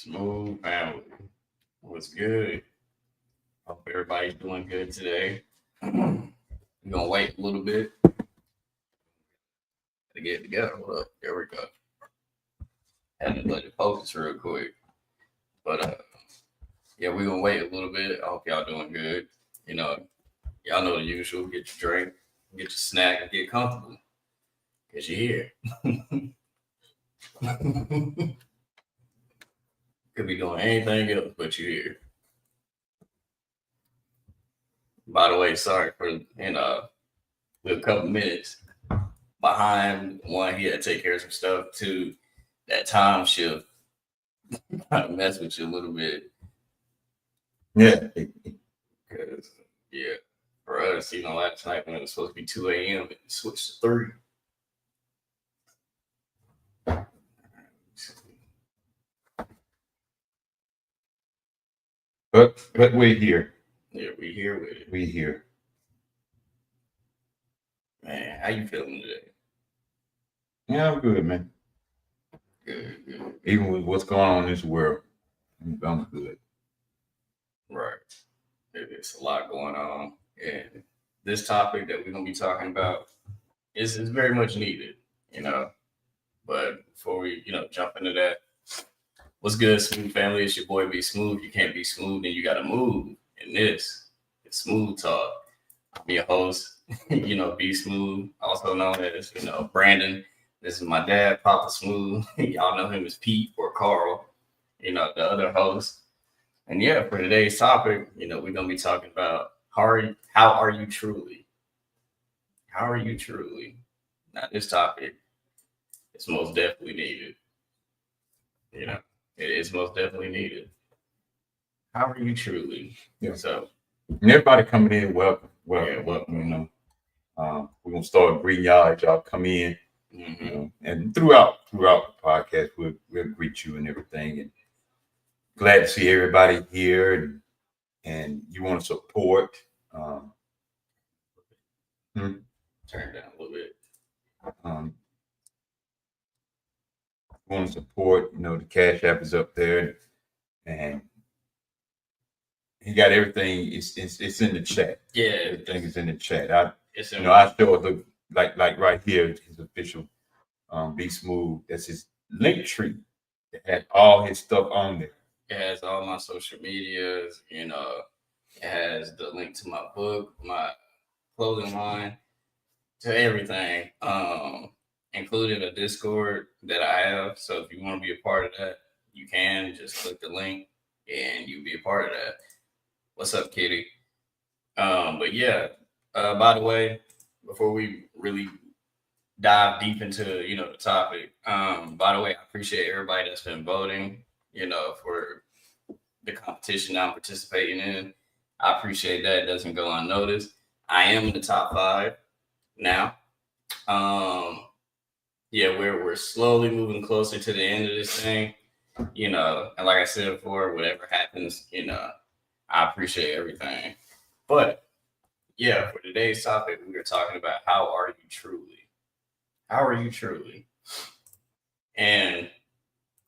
Smooth family. What's good? Hope everybody's doing good today. We're gonna wait a little bit to get together. Hold up. There we go. Had to let it focus real quick. But yeah, we're gonna wait a little bit. I hope y'all doing good. You know, y'all know the usual. Get your drink, get your snack, and get comfortable. Cause you're here. Could be doing anything else, but you're here. By the way, sorry for we're a couple minutes behind. One, he had to take care of some stuff. Two, that time shift kind of mess with you a little bit. Yeah. Because, yeah, for us, last night when it was supposed to be 2 a.m., it switched to 3. But we're here. Yeah, we here with it. We here. Man, how you feeling today? Yeah, I'm good, man. Good. Even with what's going on in this world, I'm good. Right. It's a lot going on. And this topic that we're going to be talking about is very much needed, But before we, jump into that, what's good, Smooth family? It's your boy Be Smooth. You can't be smooth, then you got to move. And this is Smooth Talk. I'm your host, Be Smooth, also known as, Brandon. This is my dad, Papa Smooth. Y'all know him as Pete or Carl, the other host. And yeah, for today's topic, we're going to be talking about how are you truly? How are you truly? Now, this topic is most definitely needed. It is most definitely needed. How are you truly? Yeah. So, everybody coming in, welcome. Yeah, welcome. We're gonna start greeting y'all as y'all come in. Mm-hmm. And throughout the podcast, we'll greet you and everything. And glad to see everybody here, and you want to support. Turn down a little bit. Want to support, the Cash App is up there, and he got everything. It's in the chat. Yeah, everything is in the chat. I still look like right here, his official Be Smooth. That's his link tree. It has all his stuff on there. It has all my social medias. It has the link to my book, my clothing line, to everything, including a Discord that I have. So if you want to be a part of that, you can just click the link and you'll be a part of that. What's up, Kitty? But yeah, by the way, before we really dive deep into the topic, by the way, I appreciate everybody that's been voting, for the competition I'm participating in. I appreciate that. It doesn't go unnoticed. I am in the top 5 now. Yeah, we're slowly moving closer to the end of this thing, and like I said before, whatever happens, I appreciate everything. But yeah, for today's topic, we were talking about how are you truly? How are you truly? And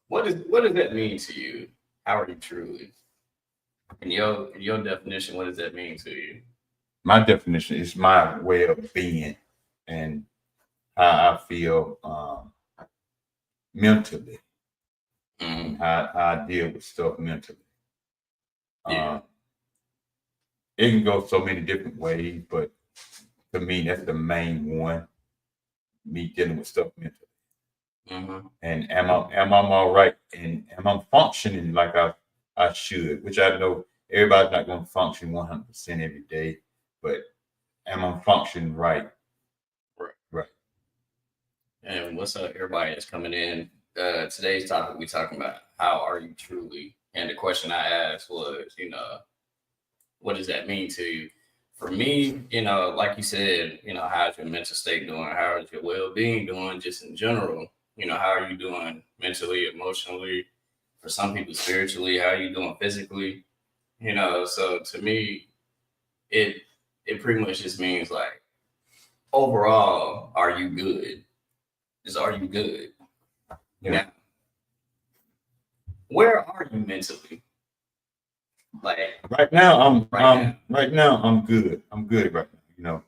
what does that mean to you? How are you truly? In your definition, what does that mean to you? My definition is my way of being and how I feel mentally, and how I deal with stuff mentally. Yeah. It can go so many different ways, but to me, that's the main one. Me dealing with stuff mentally. Mm-hmm. And am I all right? And am I functioning like I should? Which I know everybody's not going to function 100% every day, but am I functioning right? Right. And what's up, everybody that's coming in? Today's topic, we're talking about how are you truly? And the question I asked was, what does that mean to you? For me, like you said, how's your mental state doing? How is your well-being doing just in general? How are you doing mentally, emotionally? For some people, spiritually, how are you doing physically? So to me, it pretty much just means like, overall, are you good? Are you good? Yeah. where are you mentally? Like Right now, right I'm good. I'm good right now. You know,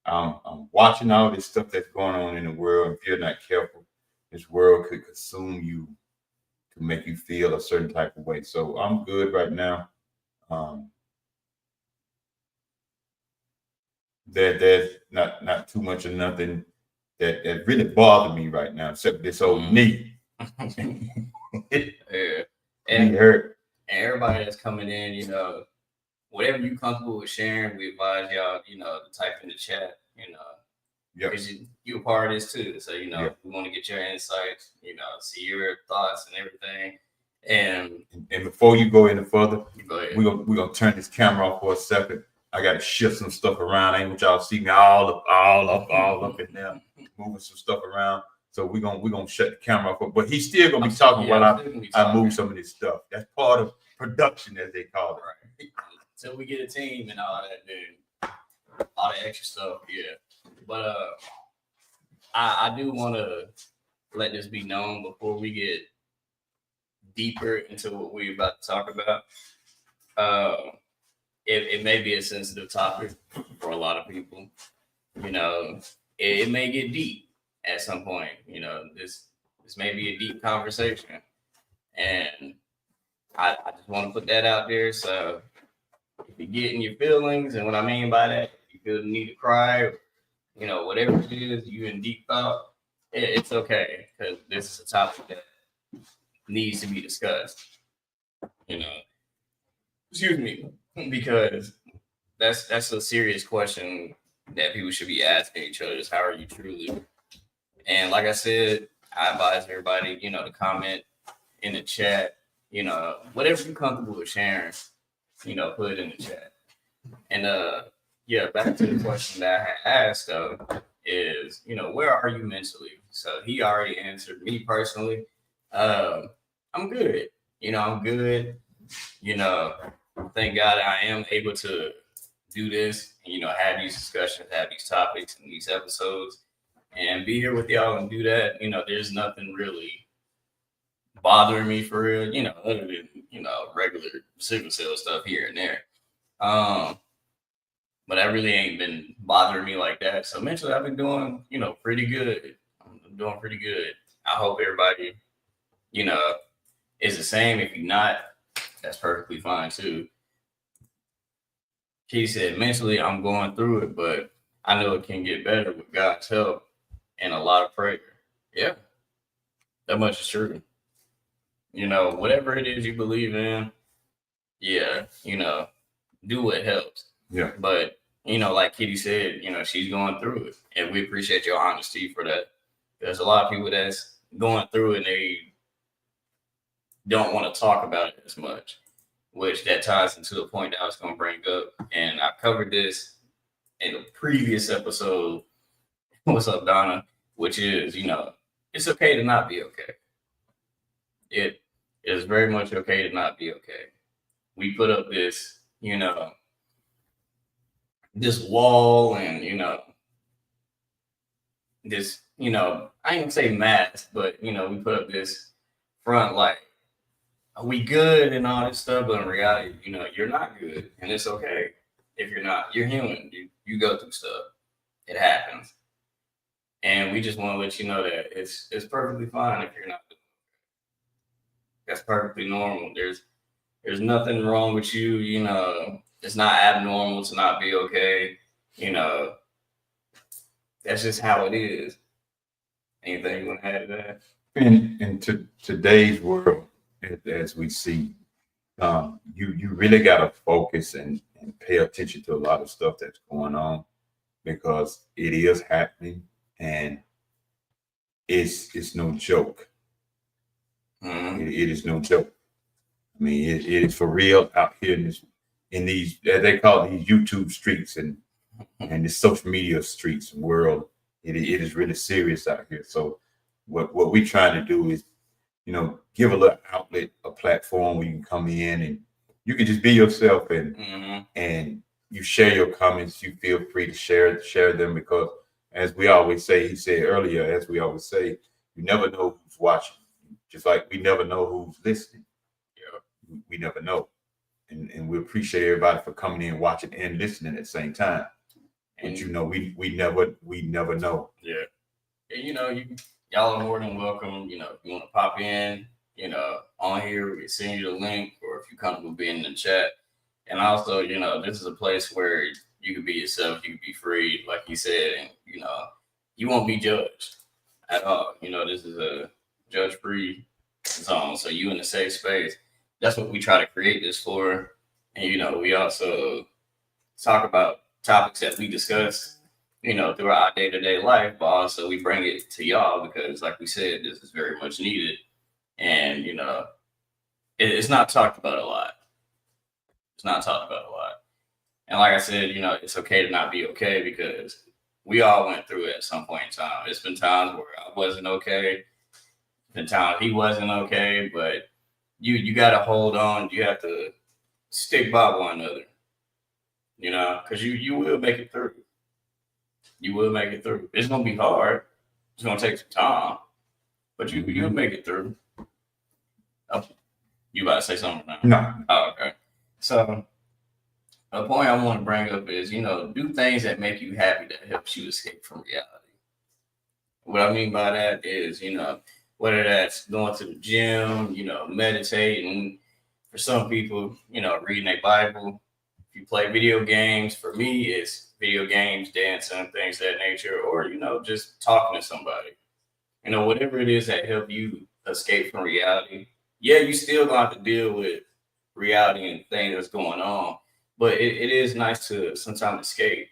I'm watching all this stuff that's going on in the world. If you're not careful, this world could consume you to make you feel a certain type of way. So I'm good right now. Um, there's not too much of nothing that really bothered me right now, except this old knee. yeah. Knee hurt. And everybody that's coming in, whatever you comfortable with sharing, we advise y'all, to type in the chat, because you a part of this too. So, we want to get your insights, see your thoughts and everything. And before you go any further, go ahead. We're gonna turn this camera off for a second. I gotta shift some stuff around. I ain't want y'all to see me all up in there, moving some stuff around. So we're gonna shut the camera off. But he's still gonna be talking while I move some of this stuff. That's part of production, as they call it. Right. Until we get a team and all that, then all the extra stuff, yeah. But I do want to let this be known before we get deeper into what we're about to talk about. It may be a sensitive topic for a lot of people. It may get deep at some point. This may be a deep conversation, and I just want to put that out there. So if you're getting your feelings, and what I mean by that, if you feel the need to cry, whatever it is, you in deep thought, it's okay, because this is a topic that needs to be discussed. Excuse me, because that's a serious question that people should be asking each other: is how are you truly? And like I said, I advise everybody, to comment in the chat, whatever you're comfortable with sharing, put it in the chat. And back to the question that I had asked though is, where are you mentally? So he already answered. Me personally, I'm good. I'm good. Thank God I am able to do this and, have these discussions, have these topics and these episodes, and be here with y'all and do that. There's nothing really bothering me for real, other than, regular sickle cell stuff here and there. But that really ain't been bothering me like that. So mentally I've been doing, pretty good. I'm doing pretty good. I hope everybody, is the same. If you're not, that's perfectly fine too. He said, mentally, I'm going through it, but I know it can get better with God's help and a lot of prayer. Yeah, that much is true. Whatever it is you believe in, yeah, do what helps. Yeah. But, like Kitty said, she's going through it. And we appreciate your honesty for that. There's a lot of people that's going through it and they don't want to talk about it as much, which that ties into the point that I was going to bring up. And I covered this in a previous episode. What's up, Donna? Which is, it's okay to not be okay. It is very much okay to not be okay. We put up this, this wall and, this, I ain't gonna say mask, but, we put up this front like, are we good and all this stuff? But in reality, you're not good. And it's okay if you're not. You're human. You go through stuff. It happens. And we just want to let you know that it's perfectly fine if you're not. That's perfectly normal. There's nothing wrong with you. It's not abnormal to not be okay. That's just how it is. Anything you want to add to that? In today's world, as we see, you really got to focus and pay attention to a lot of stuff that's going on, because it is happening and it's no joke. Mm-hmm. It is no joke. I mean, it is for real out here in these, as they call it, these YouTube streets and the social media streets world. It is really serious out here. So what we're trying to do is, give a little outlet, a platform where you can come in and you can just be yourself and you share your comments. You feel free to share them, because as we always say, he said earlier, as we always say, you never know who's watching, just like we never know who's listening. we never know. And we appreciate everybody for coming in, watching, and listening at the same time. And you know, we never know. Yeah. And y'all are more than welcome. If you want to pop in, on here, we send you the link, or if you're comfortable being in the chat. And also, this is a place where you can be yourself, you can be free, like you said, and you won't be judged at all. This is a judge-free zone, so you in a safe space. That's what we try to create this for. And we also talk about topics that we discuss, throughout our day-to-day life, but also we bring it to y'all because, like we said, this is very much needed. And it's not talked about a lot. It's not talked about a lot. And like I said, it's okay to not be okay because we all went through it at some point in time. It's been times where I wasn't okay. Been times he wasn't okay, but you got to hold on. You have to stick by one another, because you will make it through. You will make it through. It's gonna be hard. It's gonna take some time, but you'll make it through. Oh, you about to say something now? No. Oh, okay. So the point I want to bring up is, do things that make you happy that helps you escape from reality. What I mean by that is, whether that's going to the gym, meditating. For some people, reading a Bible. If you play video games, for me, it's video games, dancing, things of that nature, or, just talking to somebody. Whatever it is that help you escape from reality. Yeah, you still gonna have to deal with reality and things that's going on, but it is nice to sometimes escape.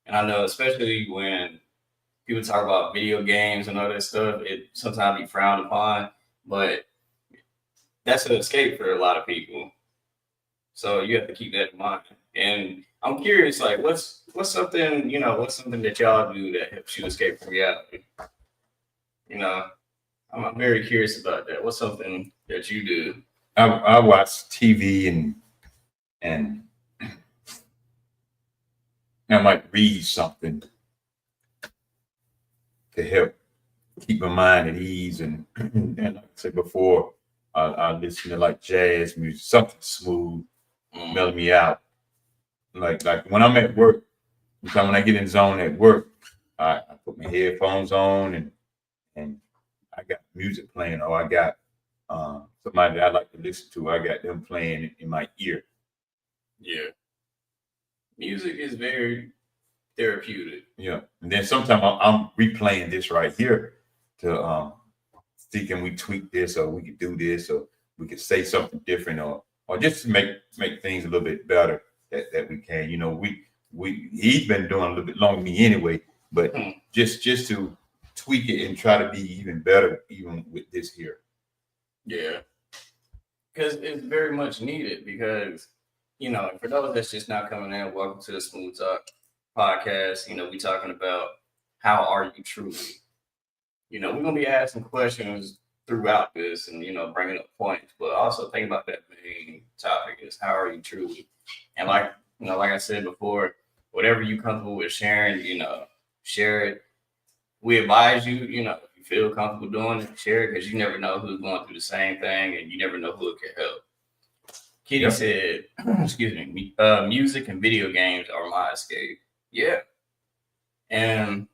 And I know, especially when people talk about video games and all that stuff, it sometimes be frowned upon, but that's an escape for a lot of people. So you have to keep that in mind. And I'm curious, like, what's something, what's something that y'all do that helps you escape from reality? I'm very curious about that. What's something that you do? I watch TV and I might read something to help keep my mind at ease. And like I said before, I listen to like jazz music, something smooth, mellow me out. Like when I'm at work, because when I get in zone at work, I put my headphones on and I got music playing, or I got somebody that I like to listen to. I got them playing in my ear. Yeah. Music is very therapeutic. Yeah. And then sometimes I'm replaying this right here to see, can we tweak this, or we could do this, or we could say something different, or just to make things a little bit better that we can. He's been doing a little bit longer than me anyway, but just to tweak it and try to be even better, even with this here. Yeah, because it's very much needed. Because for those that's just not coming in, welcome to the Smooth Talk podcast. We talking about how are you truly. We're gonna be asking questions throughout this, and bringing up points, but also think about that main topic is how are you truly. And like I said before, whatever you comfortable with sharing, share it. We advise you, if you feel comfortable doing it, share it, because you never know who's going through the same thing, and you never know who it can help. Kitty said, excuse me, music and video games are my escape. Yeah. And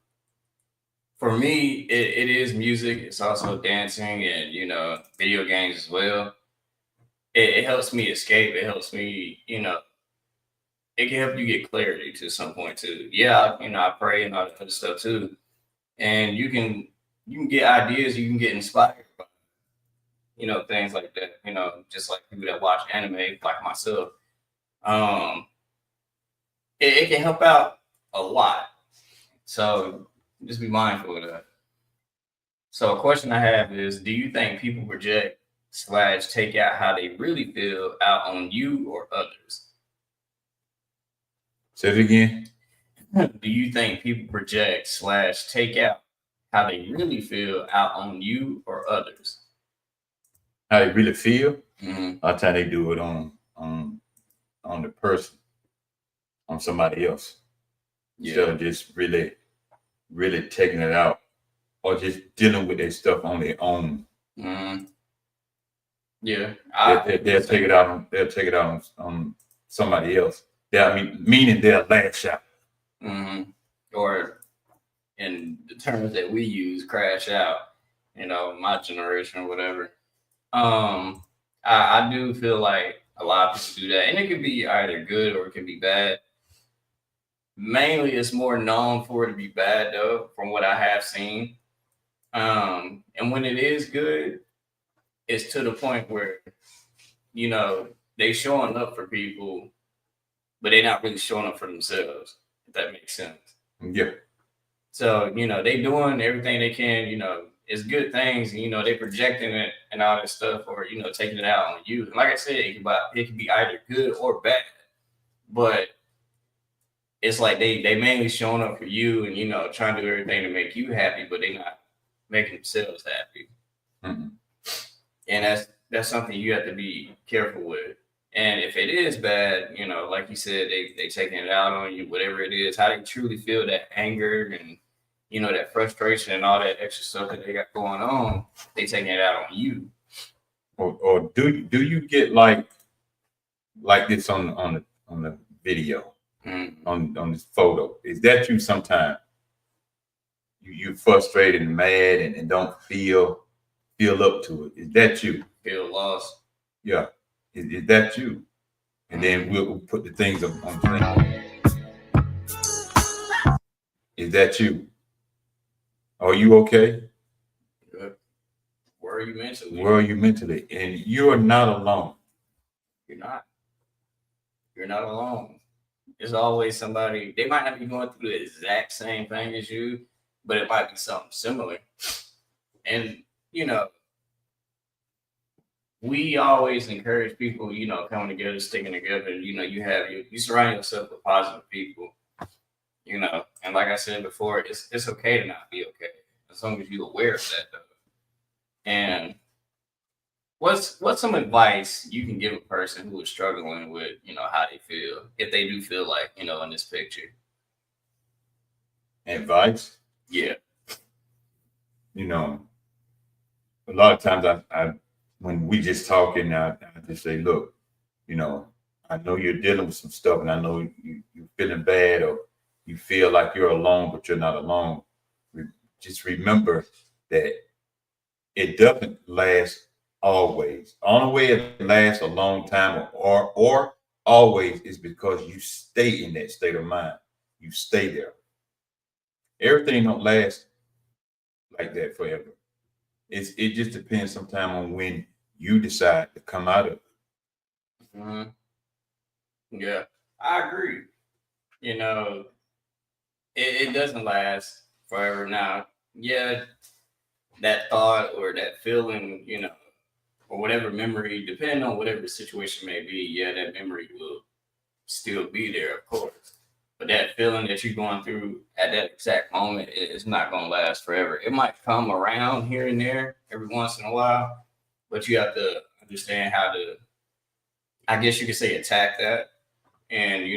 for me, it is music. It's also dancing and, video games as well. It helps me escape. It helps me, it can help you get clarity to some point too. Yeah, I pray and all that other stuff too. And you can get ideas, you can get inspired by, things like that, just like people that watch anime, like myself. It can help out a lot. So just be mindful of that. So a question I have is, do you think people project / take out how they really feel out on you or others? Say it again. Do you think people project / take out how they really feel out on you or others? How they really feel? Mm-hmm. All the time they do it on the person, on somebody else. Yeah. Instead of just really taking it out, or just dealing with their stuff on their own. Mm-hmm. Yeah. They'll take it out on somebody else. Meaning they'll lash out. Mm-hmm. Or in the terms that we use, crash out. My generation or whatever. I do feel like a lot of people do that, and it could be either good or it can be bad. Mainly, it's more known for it to be bad, though, from what I have seen. And when it is good, it's to the point where they showing up for people, but they're not really showing up for themselves. If that makes sense. Yeah. So they doing everything they can. It's good things. They projecting it and all that stuff, or taking it out on you. And like I said, it can be either good or bad, but it's like they mainly showing up for you and trying to do everything to make you happy, but they not making themselves happy. Mm-hmm. And that's something you have to be careful with. And if it is bad, like you said, they taking it out on you, whatever it is, how they truly feel that anger and that frustration and all that extra stuff that they got going on, they taking it out on you. Or do you get like this on the video, on this photo? Is that you sometimes? You frustrated and mad and don't feel up to it. Is that you? Feel lost. Yeah. Is that you? And then we'll put the things on the thing. Is that you? Are you okay? Good. Where are you mentally? Where are you mentally? And you are not alone. You're not. You're not alone. There's always somebody. They might not be going through the exact same thing as you, but it might be something similar. And we always encourage people, coming together, sticking together. You surround yourself with positive people. And like I said before, it's okay to not be okay as long as you're aware of that, though. And what's some advice you can give a person who is struggling with how they feel, if they do feel like in this picture? Advice? Yeah. A lot of times I when we just talking, I just say, look, I know you're dealing with some stuff, and I know you're feeling bad, or you feel like you're alone, but you're not alone. Just remember that it doesn't last always. The only way it lasts a long time or always is because you stay in that state of mind. You stay there. Everything don't last like that forever. It just depends sometime on when you decide to come out of it. Mm-hmm. Yeah, I agree. It doesn't last forever. Now, yeah, that thought or that feeling, or whatever memory, depending on whatever the situation may be, yeah, that memory will still be there, of course. But that feeling that you're going through at that exact moment is not going to last forever. It might come around here and there every once in a while, but you have to understand how to, I guess you could say, attack that, and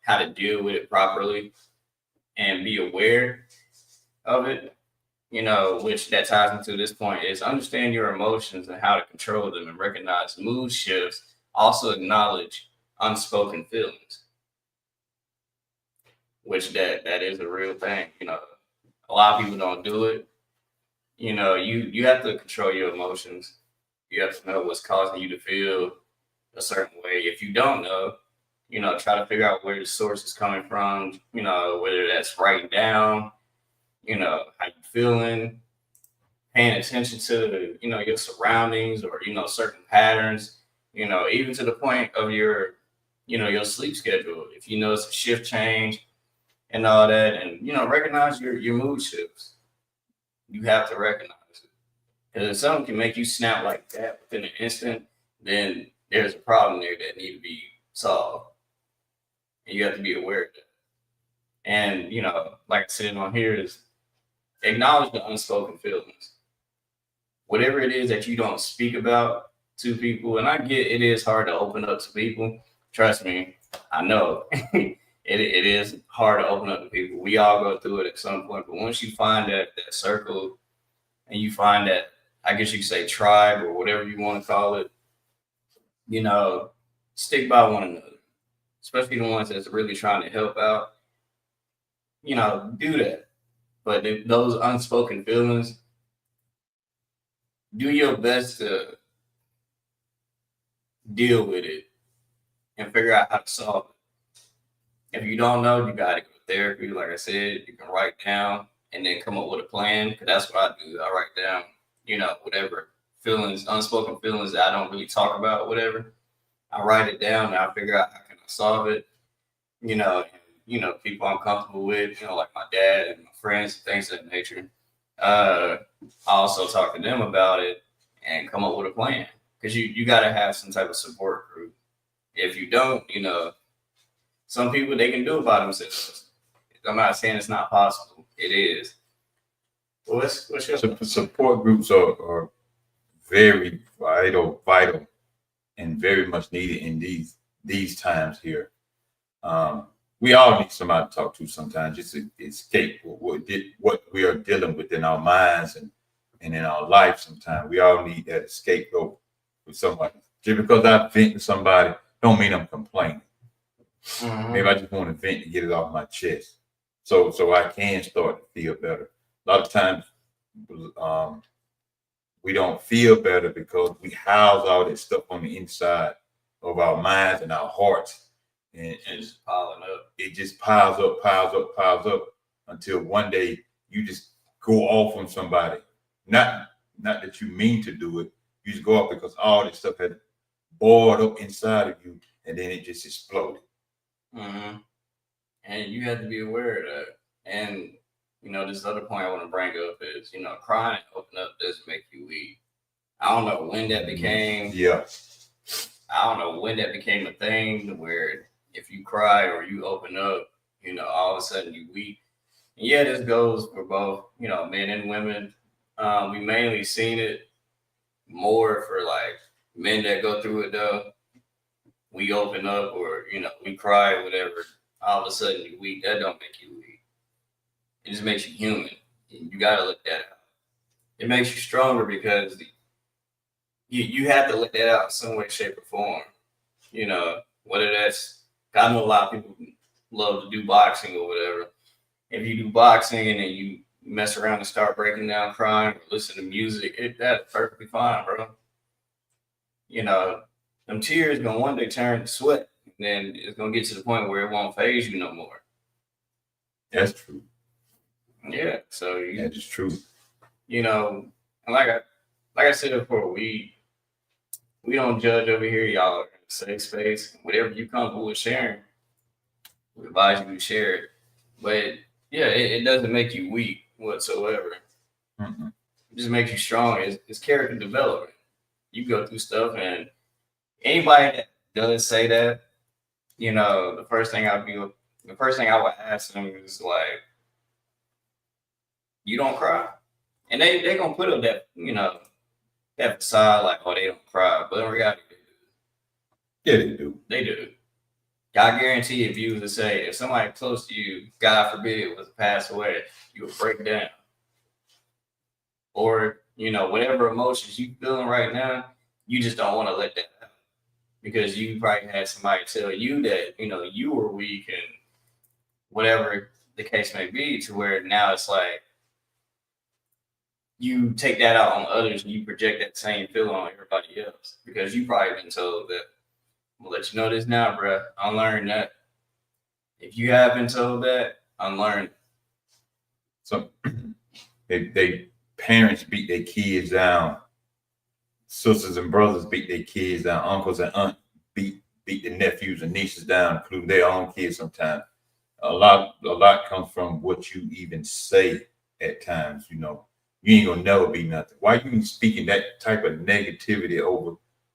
how to deal with it properly and be aware of it. Which that ties into this point is understand your emotions and how to control them and recognize mood shifts. Also acknowledge unspoken feelings, which that is a real thing. A lot of people don't do it. You have to control your emotions. You have to know what's causing you to feel a certain way. If you don't know, try to figure out where the source is coming from, whether that's writing down, how you feeling, paying attention to, your surroundings or, certain patterns, even to the point of your, your sleep schedule. If you notice a shift change and all that, and, recognize your mood shifts. You have to recognize it. Because if something can make you snap like that within an instant, then there's a problem there that needs to be solved. And you have to be aware of that. And, like I said on here, is acknowledge the unspoken feelings. Whatever it is that you don't speak about to people, and I get it is hard to open up to people. Trust me, I know. It is hard to open up to people. We all go through it at some point. But once you find that circle and you find that, I guess you could say tribe or whatever you want to call it, you know, stick by one another, especially the ones that's really trying to help out. You know, do that. But if those unspoken feelings, do your best to deal with it and figure out how to solve it. If you don't know, you got to go to therapy. Like I said, you can write down and then come up with a plan. Cause that's what I do. I write down, you know, whatever feelings, unspoken feelings that I don't really talk about, whatever. I write it down and I figure out how can I solve it. You know, and, you know, people I'm comfortable with, you know, like my dad and my friends, things of that nature. I also talk to them about it and come up with a plan because you got to have some type of support group. If you don't, you know, some people they can do it by themselves. I'm not saying it's not possible. It is. Well, what's your Support groups are very vital, and very much needed in these times here. We all need somebody to talk to sometimes, just to escape what we are dealing with in our minds and in our life. Sometimes we all need that scapegoat with somebody. Just because I vent to somebody, don't mean I'm complaining. Maybe I just want to vent to get it off my chest, so I can start to feel better. A lot of times, we don't feel better because we house all that stuff on the inside of our minds and our hearts, and just piling up. it just piles up until one day you just go off on somebody. Not that you mean to do it, you just go off because all this stuff had boiled up inside of you, and then it just exploded. Mm-hmm. And you have to be aware of that. And you know, this other point I want to bring up is, you know, crying and open up doesn't make you weak. I don't know when that became. Yeah. I don't know when that became a thing where if you cry or you open up, you know, all of a sudden you weak. And yeah, this goes for both, you know, men and women. We mainly seen it more for like men that go through it though. We open up or you know we cry or whatever. All of a sudden you weak. That don't make you weak. It just makes you human. You gotta look that out. It makes you stronger because you have to let that out in some way, shape, or form. You know, whether that's I know a lot of people love to do boxing or whatever. If you do boxing and then you mess around and start breaking down crying or listen to music, that's perfectly fine, bro. You know, them tears gonna one day turn to sweat. And then it's gonna get to the point where it won't phase you no more. That's true. Yeah. So That is true. you know, and like I said before, we don't judge over here, y'all are in a safe space. Whatever you comfortable with sharing, we advise you to share it. But yeah, it doesn't make you weak whatsoever. Mm-mm. It just makes you strong. It's character development. You go through stuff, and anybody that does say that, you know, the first thing I would ask them is like, "You don't cry," and they gonna put up that you know that facade like, "Oh, they don't cry," but in reality, Yeah, they do. they do. I guarantee if you was to say if somebody close to you, God forbid, was to pass away, you would break down. Or, you know, whatever emotions you feeling right now, you just don't want to let that out. Because you probably had somebody tell you that, you know, you were weak and whatever the case may be, to where now it's like you take that out on others and you project that same feeling on everybody else. Because you probably been told that, I'm gonna let you know this now, bro. Unlearn that. If you have been told that, unlearn it. So they parents beat their kids down, sisters and brothers beat their kids down, uncles and aunts beat their nephews and nieces down, including their own kids sometimes. A lot comes from what you even say at times, you know. You ain't gonna never be nothing. Why you even speaking that type of negativity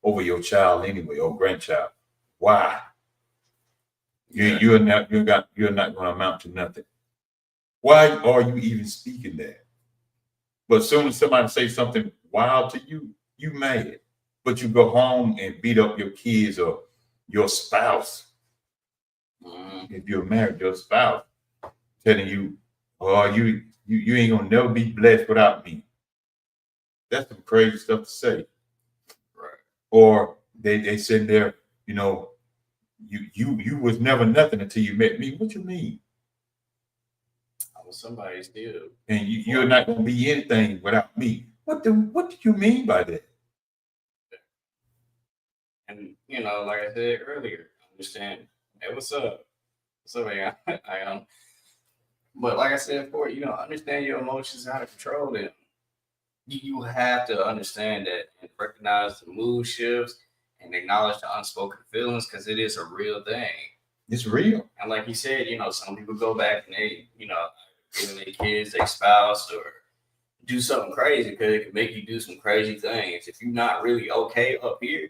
over your child anyway or grandchild? Why? You're not gonna amount to nothing. Why are you even speaking that? But as soon as somebody says something wild to you, you mad. But you go home and beat up your kids or your spouse. If you're married, your spouse telling you, "Oh, you ain't gonna never be blessed without me." That's some crazy stuff to say. Right. Or they said there, you know, you was never nothing until you met me. What you mean? I was somebody still. And you're not gonna be anything without me. What do you mean by that? And you know, like I said earlier, understand. Hey, what's up? What's up, I am. But like I said before, you know, understand your emotions, how to control them. You have to understand that and recognize the mood shifts and acknowledge the unspoken feelings because it is a real thing. It's real. And like you said, you know, some people go back and they, you know, giving their kids, their spouse, or do something crazy because it can make you do some crazy things. If you're not really okay up here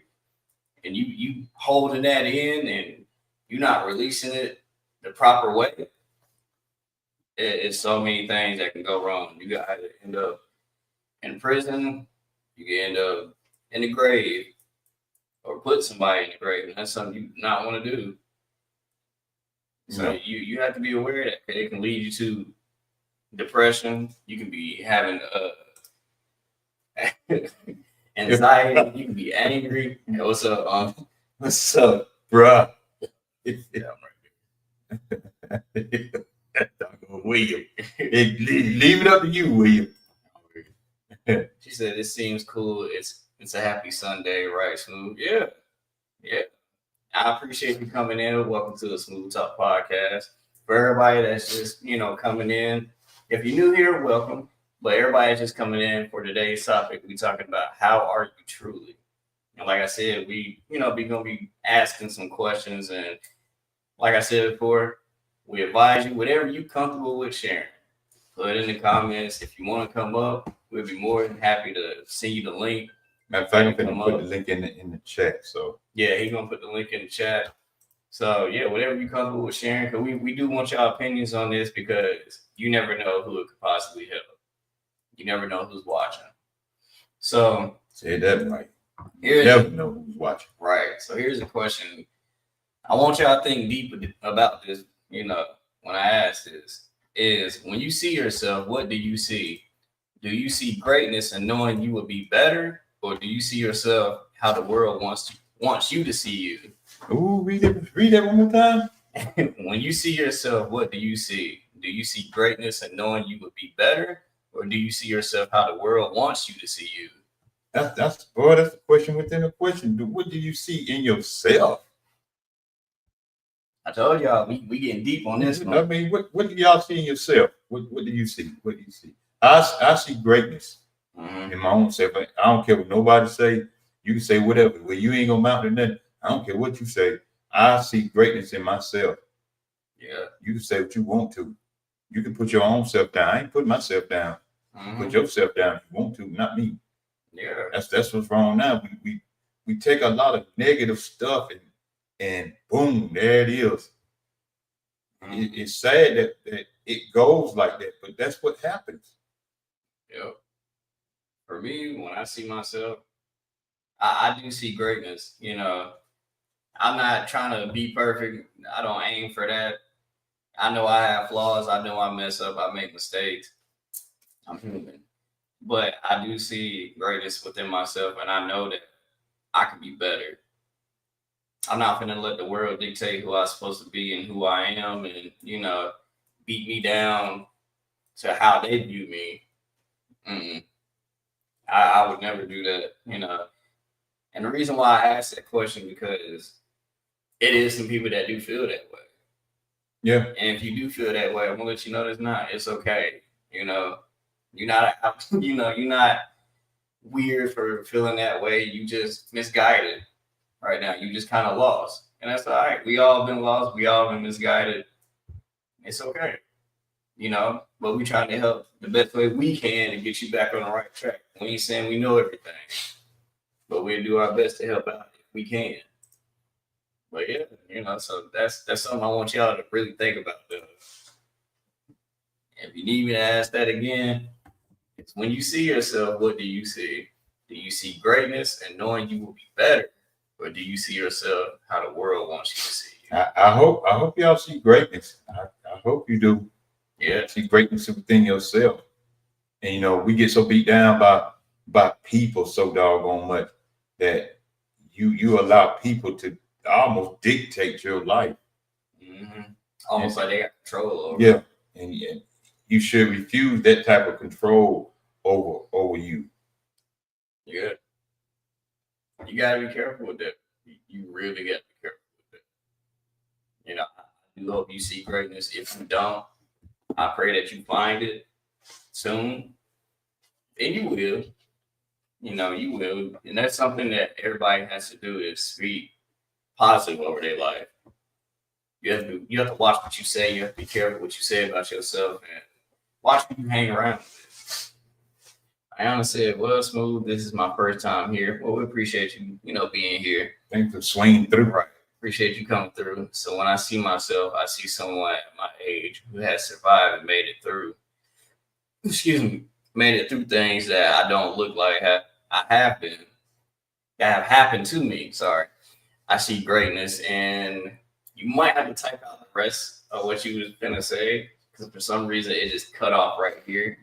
and you holding that in and you're not releasing it the proper way, it's so many things that can go wrong. You got to end up in prison, you can end up in the grave or put somebody in the grave. And that's something you do not want to do. So No. you have to be aware that it can lead you to depression. You can be having anxiety. You can be angry. Hey, what's up? What's up, Bruh. Yeah, I'm William. Leave it up to you, William. She said, "It seems cool. It's a happy Sunday, right, Smooth? Yeah. I appreciate you coming in. Welcome to the Smooth Talk Podcast. For everybody that's just, you know, coming in, if you're new here, welcome. But everybody that's just coming in for today's topic, we talking about how are you truly? And like I said, we, you know, gonna be asking some questions. And like I said before, we advise you whatever you comfortable with sharing. Put it in the comments. If you want to come up, we'll be more than happy to send you the link. Matter of fact, I'm going to put the link in the chat. So yeah, he's gonna put the link in the chat. So yeah, whatever you comfortable with sharing, because we do want your opinions on this because you never know who it could possibly help. You never know who's watching. So say that right. You never know who's watching. Right. So here's a question. I want y'all to think deep about this. You know, when I ask this, is when you see yourself, what do you see? Do you see greatness and knowing you will be better, or do you see yourself how the world wants you to see you? Ooh, read that one more time. When you see yourself, what do you see? Do you see greatness and knowing you would be better, or do you see yourself how the world wants you to see you? That's the question within a question. What do you see in yourself? I told y'all we getting deep on this one. I mean, what do y'all see in yourself? What do you see? What do you see? I see greatness in my own self. I don't care what nobody say. You can say whatever. Well, you ain't gonna mount to nothing. I don't care what you say. I see greatness in myself. Yeah. You can say what you want to. You can put your own self down. I ain't putting myself down. Put yourself down if you want to, not me. Yeah. That's what's wrong now. We take a lot of negative stuff and boom, there it is. It's sad that it goes like that, but that's what happens. Yep. For me, when I see myself, I do see greatness. You know, I'm not trying to be perfect. I don't aim for that. I know I have flaws. I know I mess up. I make mistakes. I'm human. But I do see greatness within myself, and I know that I can be better. I'm not going to let the world dictate who I'm supposed to be and who I am and, you know, beat me down to how they view me. I would never do that, you know. And the reason why I asked that question because it is some people that do feel that way. Yeah. And if you do feel that way, I'm gonna let you know it's okay. You know, you're not weird for feeling that way. You just misguided right now. You just kind of lost. And that's all right. We all been lost. We all been misguided. It's okay. You know, but we trying to help the best way we can to get you back on the right track. We ain't saying we know everything, but we'll do our best to help out if we can. But yeah, you know, so that's something I want y'all to really think about. Though. If you need me to ask that again, it's when you see yourself, what do you see? Do you see greatness and knowing you will be better, or do you see yourself how the world wants you to see you? I hope y'all see greatness. I hope you do. Yeah, see greatness within yourself. And you know, we get so beat down by people so doggone much that you allow people to almost dictate your life. Mm-hmm. Almost like they got control over. Yeah, and you should refuse that type of control over you. Yeah. You gotta be careful with that. You really gotta be careful with that. You know, I do hope you see greatness. If you don't, I pray that you find it soon. And you will. You know, you will. And that's something that everybody has to do is speak positive over their life. You have to watch what you say. You have to be careful what you say about yourself and watch who you hang around with. Ayana said, "Well, Smooth, this is my first time here. Well, we appreciate you, being here. Thanks for swinging through. Right. Appreciate you coming through. So when I see myself, I see someone at my age who has survived and made it through. Excuse me, made it through things that I don't look like I have been. That have happened to me. Sorry. I see greatness, and you might have to type out the rest of what you was gonna say because for some reason it just cut off right here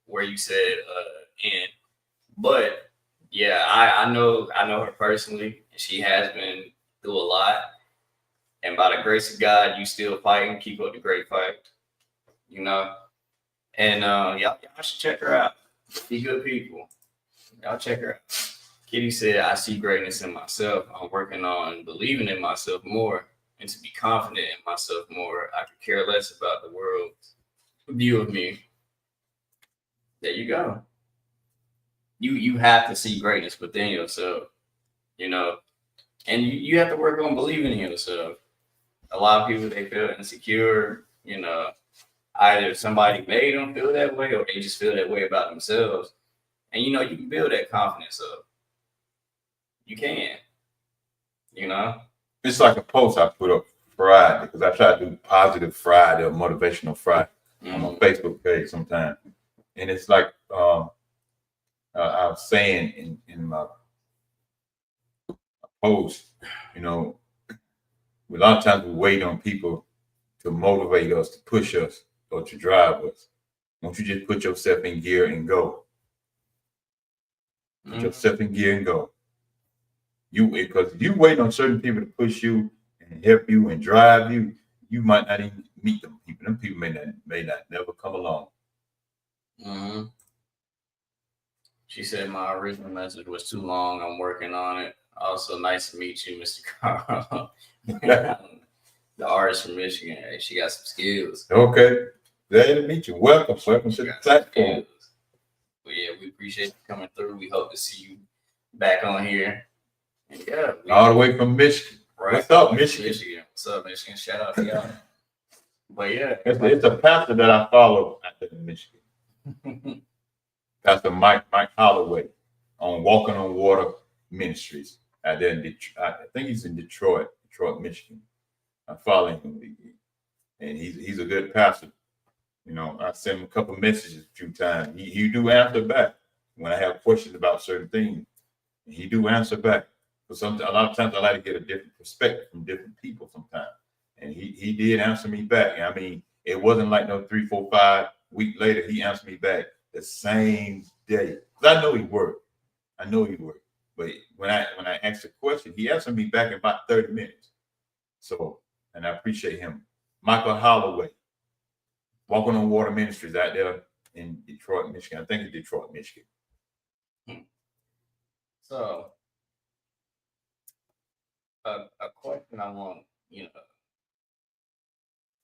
where you said end. But yeah, I know her personally, and she has been through a lot. And by the grace of God, you still fighting. Keep up the great fight, you know. And y'all should check her out. Be good people. Y'all check her out. Kitty said, "I see greatness in myself. I'm working on believing in myself more and to be confident in myself more. I could care less about the world's view of me." There you go. You have to see greatness within yourself, you know, and you have to work on believing in yourself. A lot of people, they feel insecure, either somebody made them feel that way or they just feel that way about themselves. And you can build that confidence up. You can, you know. It's like a post I put up Friday because I try to do positive Friday or motivational Friday on my Facebook page sometimes. And it's like I was saying in my post, a lot of times we wait on people to motivate us, to push us, or to drive us. Won't you just put yourself in gear and go? Put yourself in gear and go. Because if you wait on certain people to push you and help you and drive you, you might not even meet them people. Them people may not never come along. Mm-hmm. She said my original message was too long. I'm working on it. Also, nice to meet you, Mr. Carl. The artist from Michigan. Hey, she got some skills. Okay. Glad to meet you. Welcome to the platform. But yeah, we appreciate you coming through. We hope to see you back on here. And yeah. All the way from Michigan. Right. What's up, Michigan? What's up, Michigan? Shout out to y'all. But yeah. It's a pastor that I follow out there in Michigan. Pastor Mike Holloway on Walking on Water Ministries out there in Detroit. I think he's in Detroit, Michigan. I follow him, and he's a good pastor. I sent him a couple messages a few times. He do answer back when I have questions about certain things. He do answer back. But a lot of times I like to get a different perspective from different people sometimes. And he did answer me back. I mean, it wasn't like no 3, 4, 5 weeks later. He answered me back the same day. Because I know he worked. But when I asked a question, he answered me back in about 30 minutes. So, and I appreciate him. Michael Holloway, Walking on Water Ministries out there in Detroit, Michigan. I think it's Detroit, Michigan. So, a question I want, to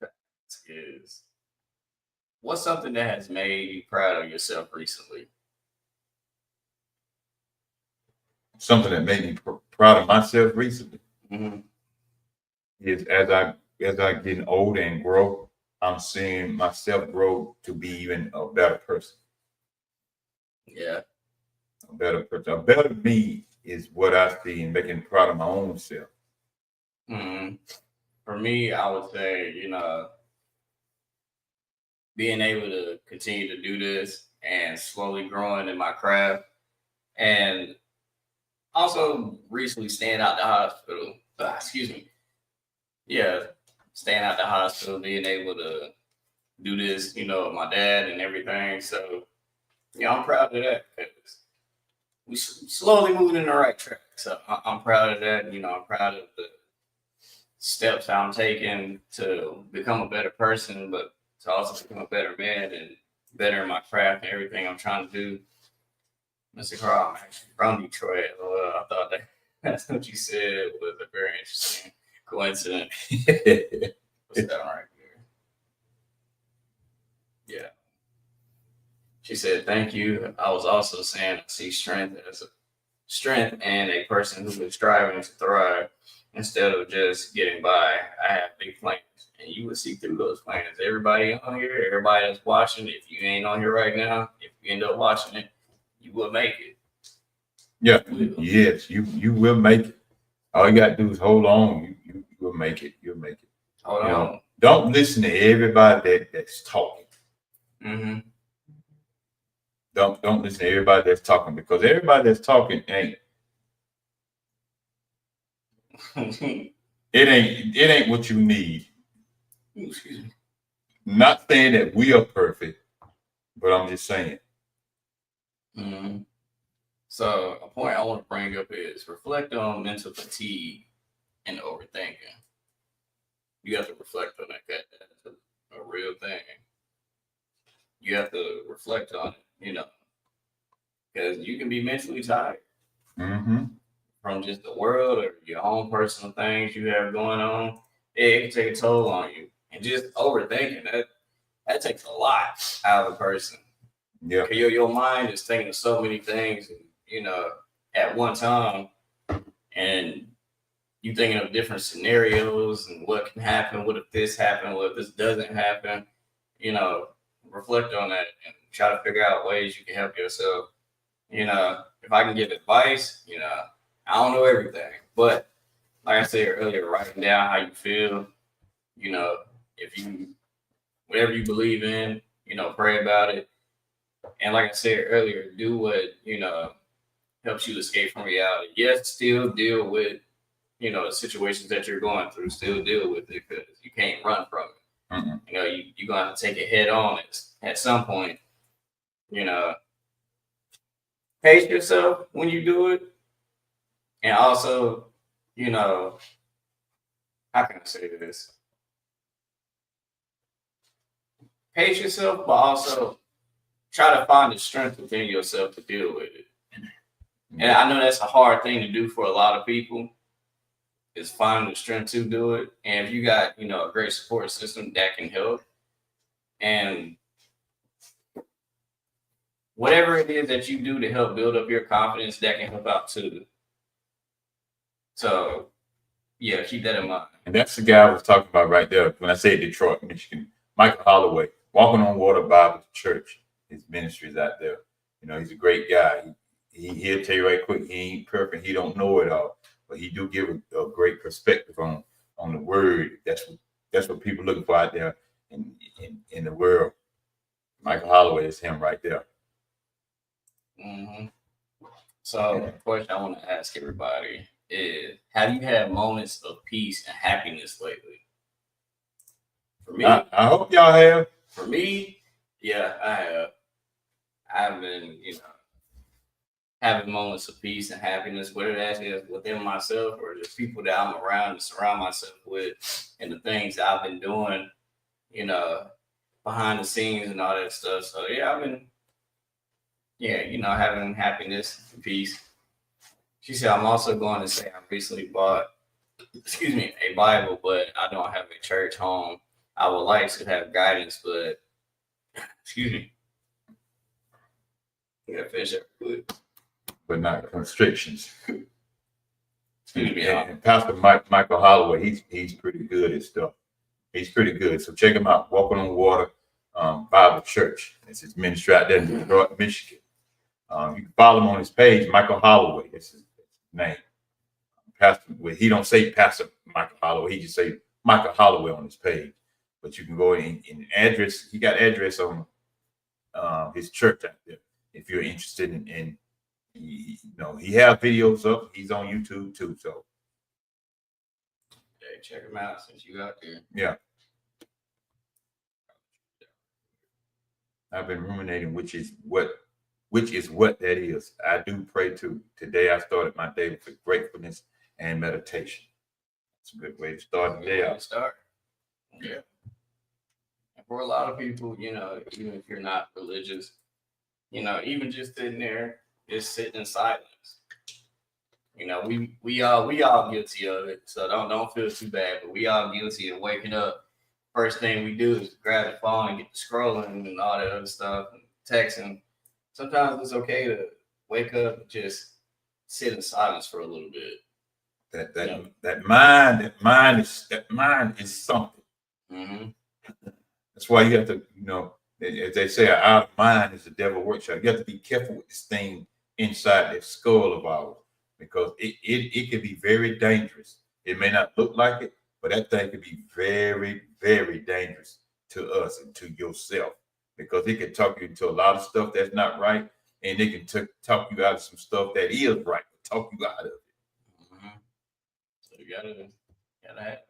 ask is, what's something that has made you proud of yourself recently? Something that made me proud of myself recently is as I get older and grow, I'm seeing myself grow to be even a better person. Yeah. A better person. A better me is what I see and making proud of my own self. For me, I would say, being able to continue to do this and slowly growing in my craft, and also recently staying out the hospital. Excuse me. Yeah, staying out the hospital, being able to do this, with my dad and everything. So, I'm proud of that because, we slowly moving in the right track. So I'm proud of that. You know, I'm proud of the steps I'm taking to become a better person, but to also become a better man and better in my craft and everything I'm trying to do. Mr. Carl, I'm actually from Detroit. I thought that's what you said was a very interesting coincidence. What's that right here? Yeah. She said, "Thank you. I was also saying I see strength as a strength and a person who is striving to thrive instead of just getting by. I have big plans, and you will see through those plans. Everybody on here, everybody that's watching, if you ain't on here right now, if you end up watching it, you will make it." Yeah. Yes, you will make it. All you gotta do is hold on. You will make it. You'll make it. Hold You on. know, don't listen to everybody that's talking. Mm-hmm. Don't listen to everybody that's talking, because everybody that's talking ain't it ain't what you need. Excuse me. Not saying that we are perfect, but I'm just saying. Mm-hmm. So a point I want to bring up is reflect on mental fatigue and overthinking. You have to reflect on that. That's a real thing. You have to reflect on it, you know, because you can be mentally tired Mm-hmm. from just the world or your own personal things you have going on. It can take a toll on you. And just overthinking, that takes a lot out of a person. Yeah. Because your mind is thinking of so many things, you know, at one time. And you thinking of different scenarios and what can happen. What if this happened? What if this doesn't happen? You know, reflect on that and try to figure out ways you can help yourself. You know, if I can give advice, you know, I don't know everything, but like I said earlier, writing down how you feel, you know, if you, whatever you believe in, you know, pray about it. And like I said earlier, do what, you know, helps you escape from reality. Yes, still deal with, you know, the situations that you're going through, still deal with it because you can't run from it. Mm-hmm. You know, you're going to have to take it head on at some point, you know, pace yourself when you do it. And also, you know, how can I say this? Pace yourself, but also try to find the strength within yourself to deal with it. And I know that's a hard thing to do for a lot of people, is find the strength to do it. And if you got, you know, a great support system that can help, and whatever it is that you do to help build up your confidence, that can help out too. So yeah, keep that in mind. And that's the guy I was talking about right there. When I say Detroit, Michigan, Michael Holloway, Walking on Water Bible Church. His ministry is out there. You know, he's a great guy. He'll tell you right quick, he ain't perfect. He don't know it all, but he do give a great perspective on the word. That's what people looking for out there in the world. Michael Holloway is him right there. Mm-hmm. So the question I want to ask everybody is, have you had moments of peace and happiness lately? For me, I hope y'all have. For me, yeah, I have. I've been, you know, having moments of peace and happiness, whether that is within myself or just people that I'm around and surround myself with, and the things that I've been doing, you know, behind the scenes and all that stuff. So yeah, I've been, yeah, you know, having happiness and peace. She said, I'm also going to say I recently bought, excuse me, a Bible, but I don't have a church home. I would like to have guidance, but excuse me. You gotta finish that. But not constrictions. Excuse me. And Pastor Michael Holloway, he's pretty good at stuff. He's pretty good. So check him out. Walking on Water Bible Church. It's his ministry out there in Detroit, Michigan. You can follow him on his page, Michael Holloway. That's his name. Pastor, well, he don't say Pastor Michael Holloway. He just say Michael Holloway on his page. But you can go in address. He got address on his church out there if you're interested in you know, he have videos up. He's on YouTube too. So hey, check him out since you out there. Yeah. I've been ruminating, which is what which is what that is. I do pray too. Today I started my day with gratefulness and meditation. It's a good way to start the day out. Yeah. And for a lot of people, you know, even if you're not religious, you know, even just sitting there, just sitting in silence. You know, we all guilty of it. So don't feel too bad. But we all guilty of waking up. First thing we do is grab the phone and get to scrolling and all that other stuff and texting. Sometimes it's okay to wake up and just sit in silence for a little bit. That mind is something. Mm-hmm. That's why you have to, you know, as they say, our mind is the devil workshop. You have to be careful with this thing inside that skull of ours, because it can be very dangerous. It may not look like it, but that thing can be very, very dangerous to us and to yourself, because it can talk you into a lot of stuff that's not right, and it can talk you out of some stuff that is right, talk you out of it. Mm-hmm. So you gotta have that.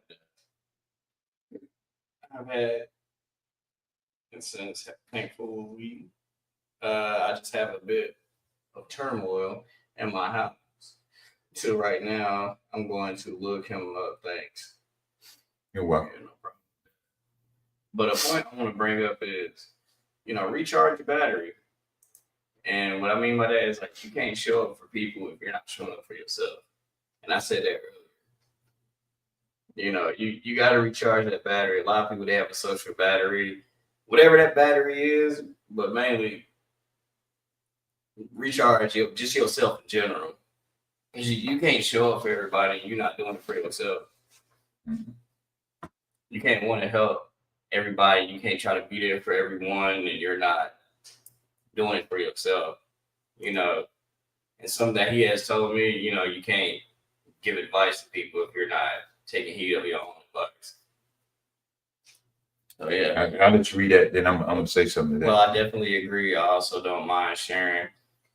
I've had, since thankful we, I just have a bit of turmoil in my house. So right now, I'm going to look him up. Thanks. You're welcome. Yeah, no problem. But a point I want to bring up is, you know, recharge your battery. And what I mean by that is, like, you can't show up for people if you're not showing up for yourself. And I said that earlier. You know, you got to recharge that battery. A lot of people, they have a social battery, whatever that battery is, but mainly recharge just yourself in general. Because you can't show up for everybody and you're not doing it for yourself. Mm-hmm. You can't want to help everybody. You can't try to be there for everyone and you're not doing it for yourself. You know, and something that he has told me, you know, you can't give advice to people if you're not taking heed of your own advice. So yeah. I'll let you read that, then I'm gonna say something to that. Well, I definitely agree. I also don't mind sharing.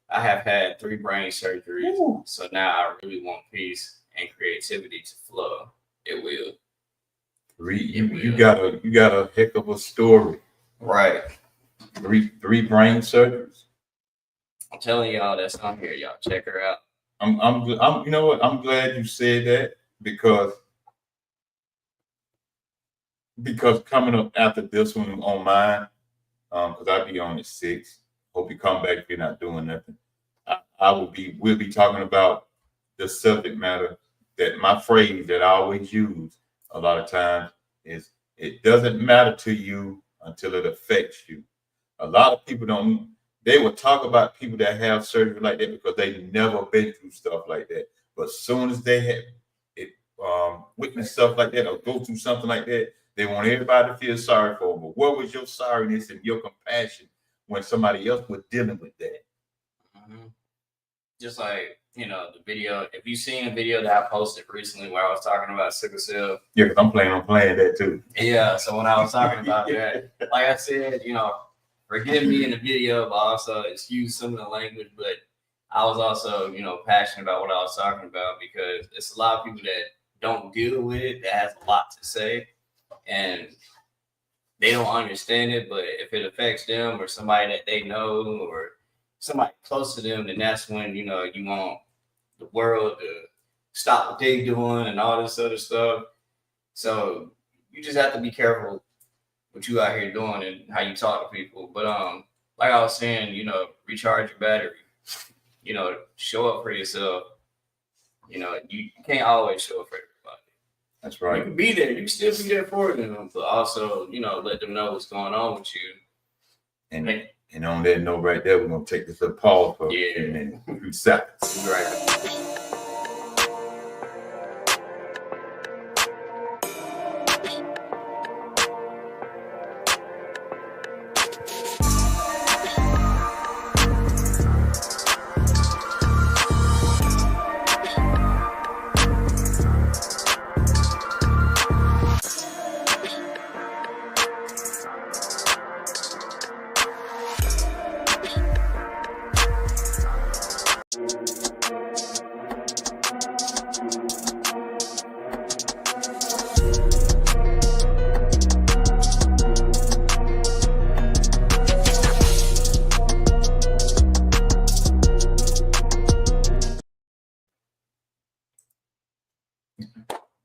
I have had 3 brain surgeries, so now I really want peace and creativity to flow. It will. You got a heck of a story. Right. 3 brain surgeries. I'm telling y'all that's on here. Y'all check her out. I'm you know what? I'm glad you said that, because coming up after this one on mine, because I'll be on at 6. Hope you come back if you're not doing nothing. We'll be talking about the subject matter, that my phrase that I always use a lot of times is, it doesn't matter to you until it affects you. A lot of people they will talk about people that have surgery like that because they've never been through stuff like that. But as soon as they have witness stuff like that or go through something like that, they want everybody to feel sorry for them. But what was your sorriness and your compassion when somebody else was dealing with that? Mm-hmm. Just like, you know, the video, if you've seen a video that I posted recently where I was talking about sickle cell. Yeah, because I'm planning on playing that too. Yeah, so when I was talking about that, like I said, you know, forgive me in the video, but also excuse some of the language, but I was also, you know, passionate about what I was talking about, because it's a lot of people that don't deal with it, that has a lot to say, and they don't understand it. But if it affects them or somebody that they know or somebody close to them, then that's when, you know, you want the world to stop what they're doing and all this other stuff. So you just have to be careful what you out here doing and how you talk to people. But like I was saying, you know, recharge your battery. You know, show up for yourself. You know, you can't always show up for everybody. That's right. You can be there. You can still be there for them, but also, you know, let them know what's going on with you. And on that note right there, we're going to take this little pause for a few seconds. Right.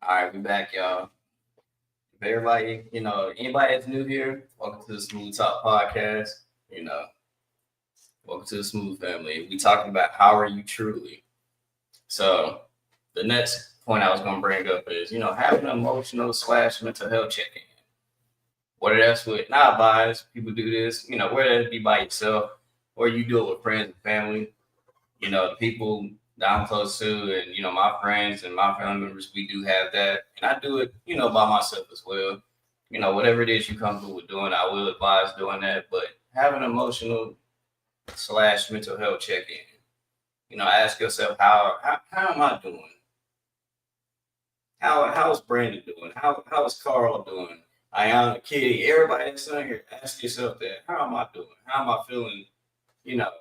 All right, we back, y'all. If everybody, anybody that's new here, welcome to the Smooth Talk Podcast. Welcome to the Smooth family. We talking about how are you truly. So the next point I was gonna bring up is, having an emotional / mental health check-in. Whether that's with not advised, people do this, whether it be by yourself or you do it with friends and family. The people that I'm close to and, my friends and my family members, we do have that. And I do it, by myself as well. Whatever it is you comfortable with doing, I will advise doing that. But having an emotional / mental health check-in. Ask yourself how am I doing? How's Brandon doing? How is Carl doing? Ayana, Kitty, everybody that's on here, ask yourself that. How am I doing? How am I feeling, you know,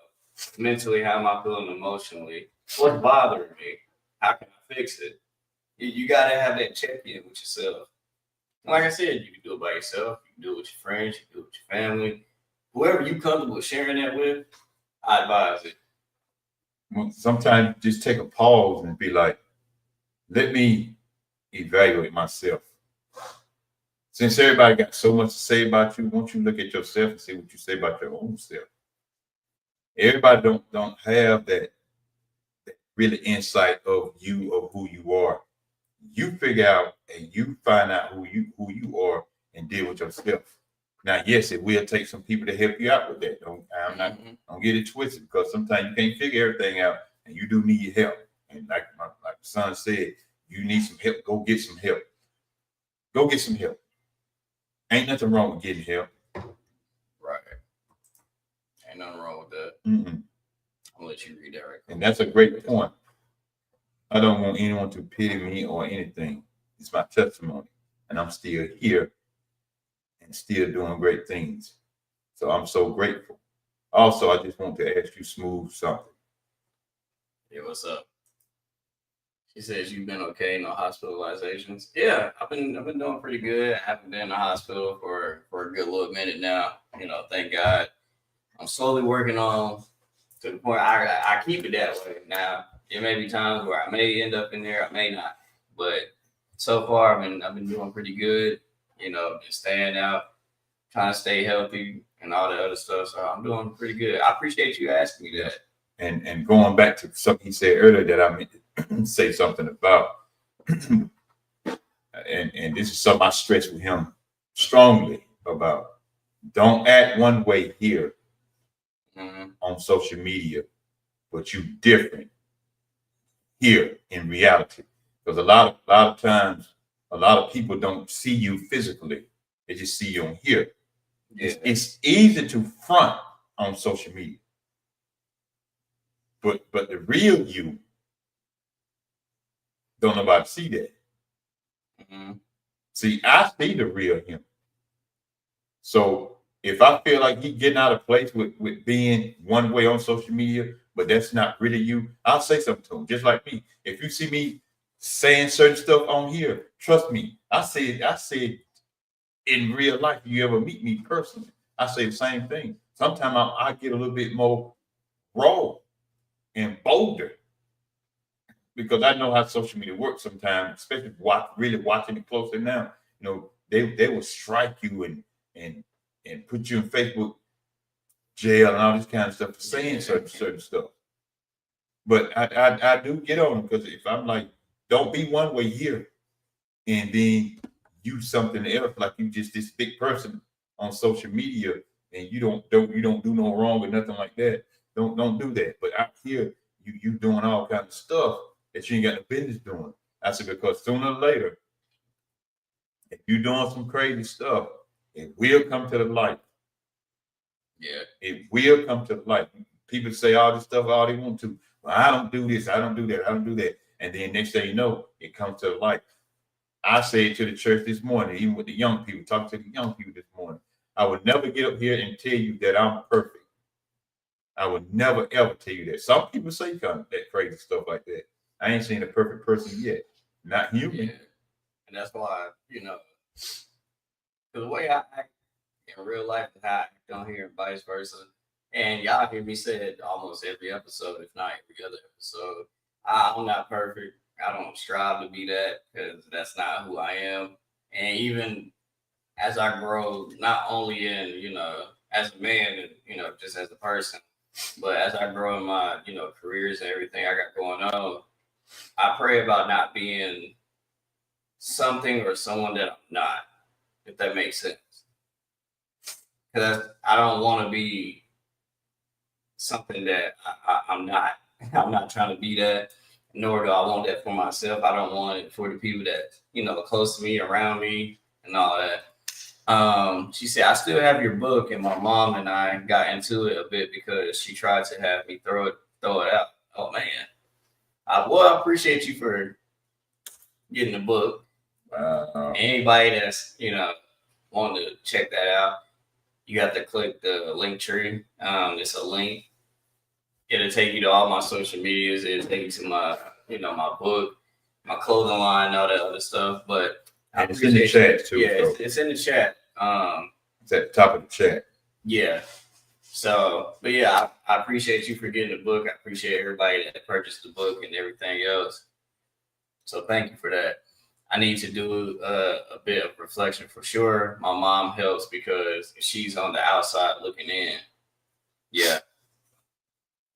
mentally? How am I feeling emotionally? What's bothering me? How can I fix it? You gotta have that check-in with yourself. Like I said, you can do it by yourself, you can do it with your friends, you can do it with your family. Whoever you comfortable sharing that with, I advise it. Well, sometimes just take a pause and be like, let me evaluate myself. Since everybody got so much to say about you, won't you look at yourself and see what you say about your own self? Everybody don't have that really insight of you, of who you are. You figure out and you find out who you are and deal with yourself. Now, yes, it will take some people to help you out with that. Don't get it twisted, because sometimes you can't figure everything out and you do need help. And like my son said, you need some help. Go get some help. Go get some help. Ain't nothing wrong with getting help. Right. Ain't nothing wrong with that. Mm-mm. I'm gonna let you read that right. And that's a great point. I don't want anyone to pity me or anything. It's my testimony. And I'm still here and still doing great things. So I'm so grateful. Also, I just want to ask you, Smooth, something. Yeah, what's up? She says you've been okay, no hospitalizations. Yeah, I've been doing pretty good. I haven't been in the hospital for a good little minute now. Thank God. I'm slowly working on to the point I keep it that way. Now, there may be times where I may end up in there, I may not. But so far I've been doing pretty good, been staying out, trying to stay healthy and all the other stuff. So I'm doing pretty good. I appreciate you asking me that. And going back to something he said earlier that I meant to say something about, and this is something I stress with him strongly about. Don't act one way here on social media, but you different here in reality. Because a lot of times, a lot of people don't see you physically; they just see you on here. Yeah. It's easy to front on social media. But the real you, don't nobody see that. Mm-hmm. See, I see the real him. So if I feel like he getting out of place with being one way on social media, but that's not really you, I'll say something to him. Just like me. If you see me saying certain stuff on here, trust me, I say it in real life. If you ever meet me personally, I say the same thing. Sometimes I get a little bit more raw and bolder, because I know how social media works sometimes, especially really watching it closely now. They will strike you and put you in Facebook jail and all this kind of stuff for saying certain stuff. But I do get on them, because if I'm like, don't be one way here and then you something else, like you just this big person on social media and you don't do no wrong or nothing like that. Don't do that. But out here, you doing all kinds of stuff that you ain't got no business doing. I said, because sooner or later, if you're doing some crazy stuff, it will come to the light. Yeah, it will come to the light. People say all this stuff all they want to. Well, I don't do this, I don't do that, I don't do that. And then next thing you know, it comes to the light. I said to the church this morning, even with the young people, talking to the young people this morning, I would never get up here and tell you that I'm perfect. I would never, ever tell you that. Some people say kind of that crazy stuff like that. I ain't seen a perfect person yet. Not human. Yeah. And that's why, the way I act in real life and how I act on here and vice versa. And y'all hear me say it almost every episode, if not every other episode. I'm not perfect. I don't strive to be that because that's not who I am. And even as I grow, not only in, as a man and, just as a person, but as I grow in my, careers and everything I got going on, I pray about not being something or someone that I'm not, if that makes sense. Because I don't want to be something that I'm not. I'm not trying to be that, nor do I want that for myself. I don't want it for the people that, close to me, around me, and all that. She said, I still have your book, and my mom and I got into it a bit because she tried to have me throw it out. Oh man. I appreciate you for getting the book. Anybody that's, wanting to check that out, you have to click the link tree. It's a link. It'll take you to all my social medias. It'll take you to my, my book, my clothing line, all that other stuff. But and it's in the chat too. Yeah, it's in the chat. It's at the top of the chat. Yeah. So, but yeah, I appreciate you for getting the book. I appreciate everybody that purchased the book and everything else. So thank you for that. I need to do a bit of reflection for sure. My mom helps because she's on the outside looking in. Yeah.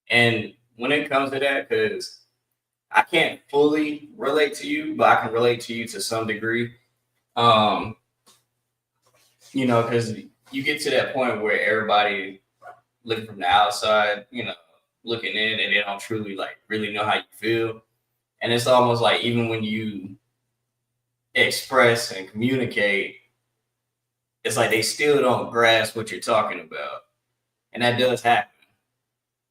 And when it comes to that, because I can't fully relate to you, but I can relate to you to some degree. Because you get to that point where everybody looking from the outside, looking in, and they don't truly really know how you feel. And it's almost like even when you express and communicate, it's like they still don't grasp what you're talking about. And that does happen.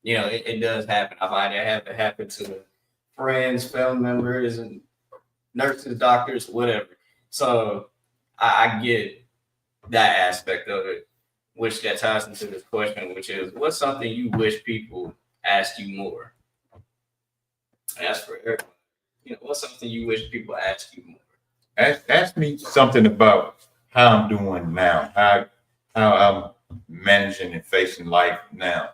It does happen. I've had it happen to friends, family members, and nurses, doctors, whatever. So I get that aspect of it, which that ties into this question, which is, what's something you wish people asked you more? And that's for everyone. What's something you wish people asked you more? Ask me something about how I'm doing now, how I'm managing and facing life now.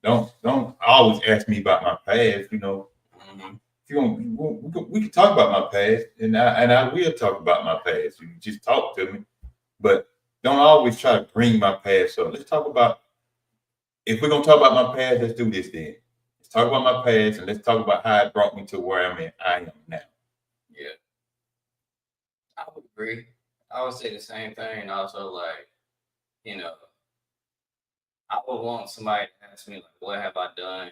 Don't always ask me about my past. Mm-hmm. If you want, we can talk about my past, and I will talk about my past. You just talk to me, but don't always try to bring my past up. Let's talk about, if we're gonna talk about my past, let's do this then. Let's talk about my past, and let's talk about how it brought me to where I am now. Yeah, I would agree. I would say the same thing. And also, you know, I would want somebody to ask me, what have I done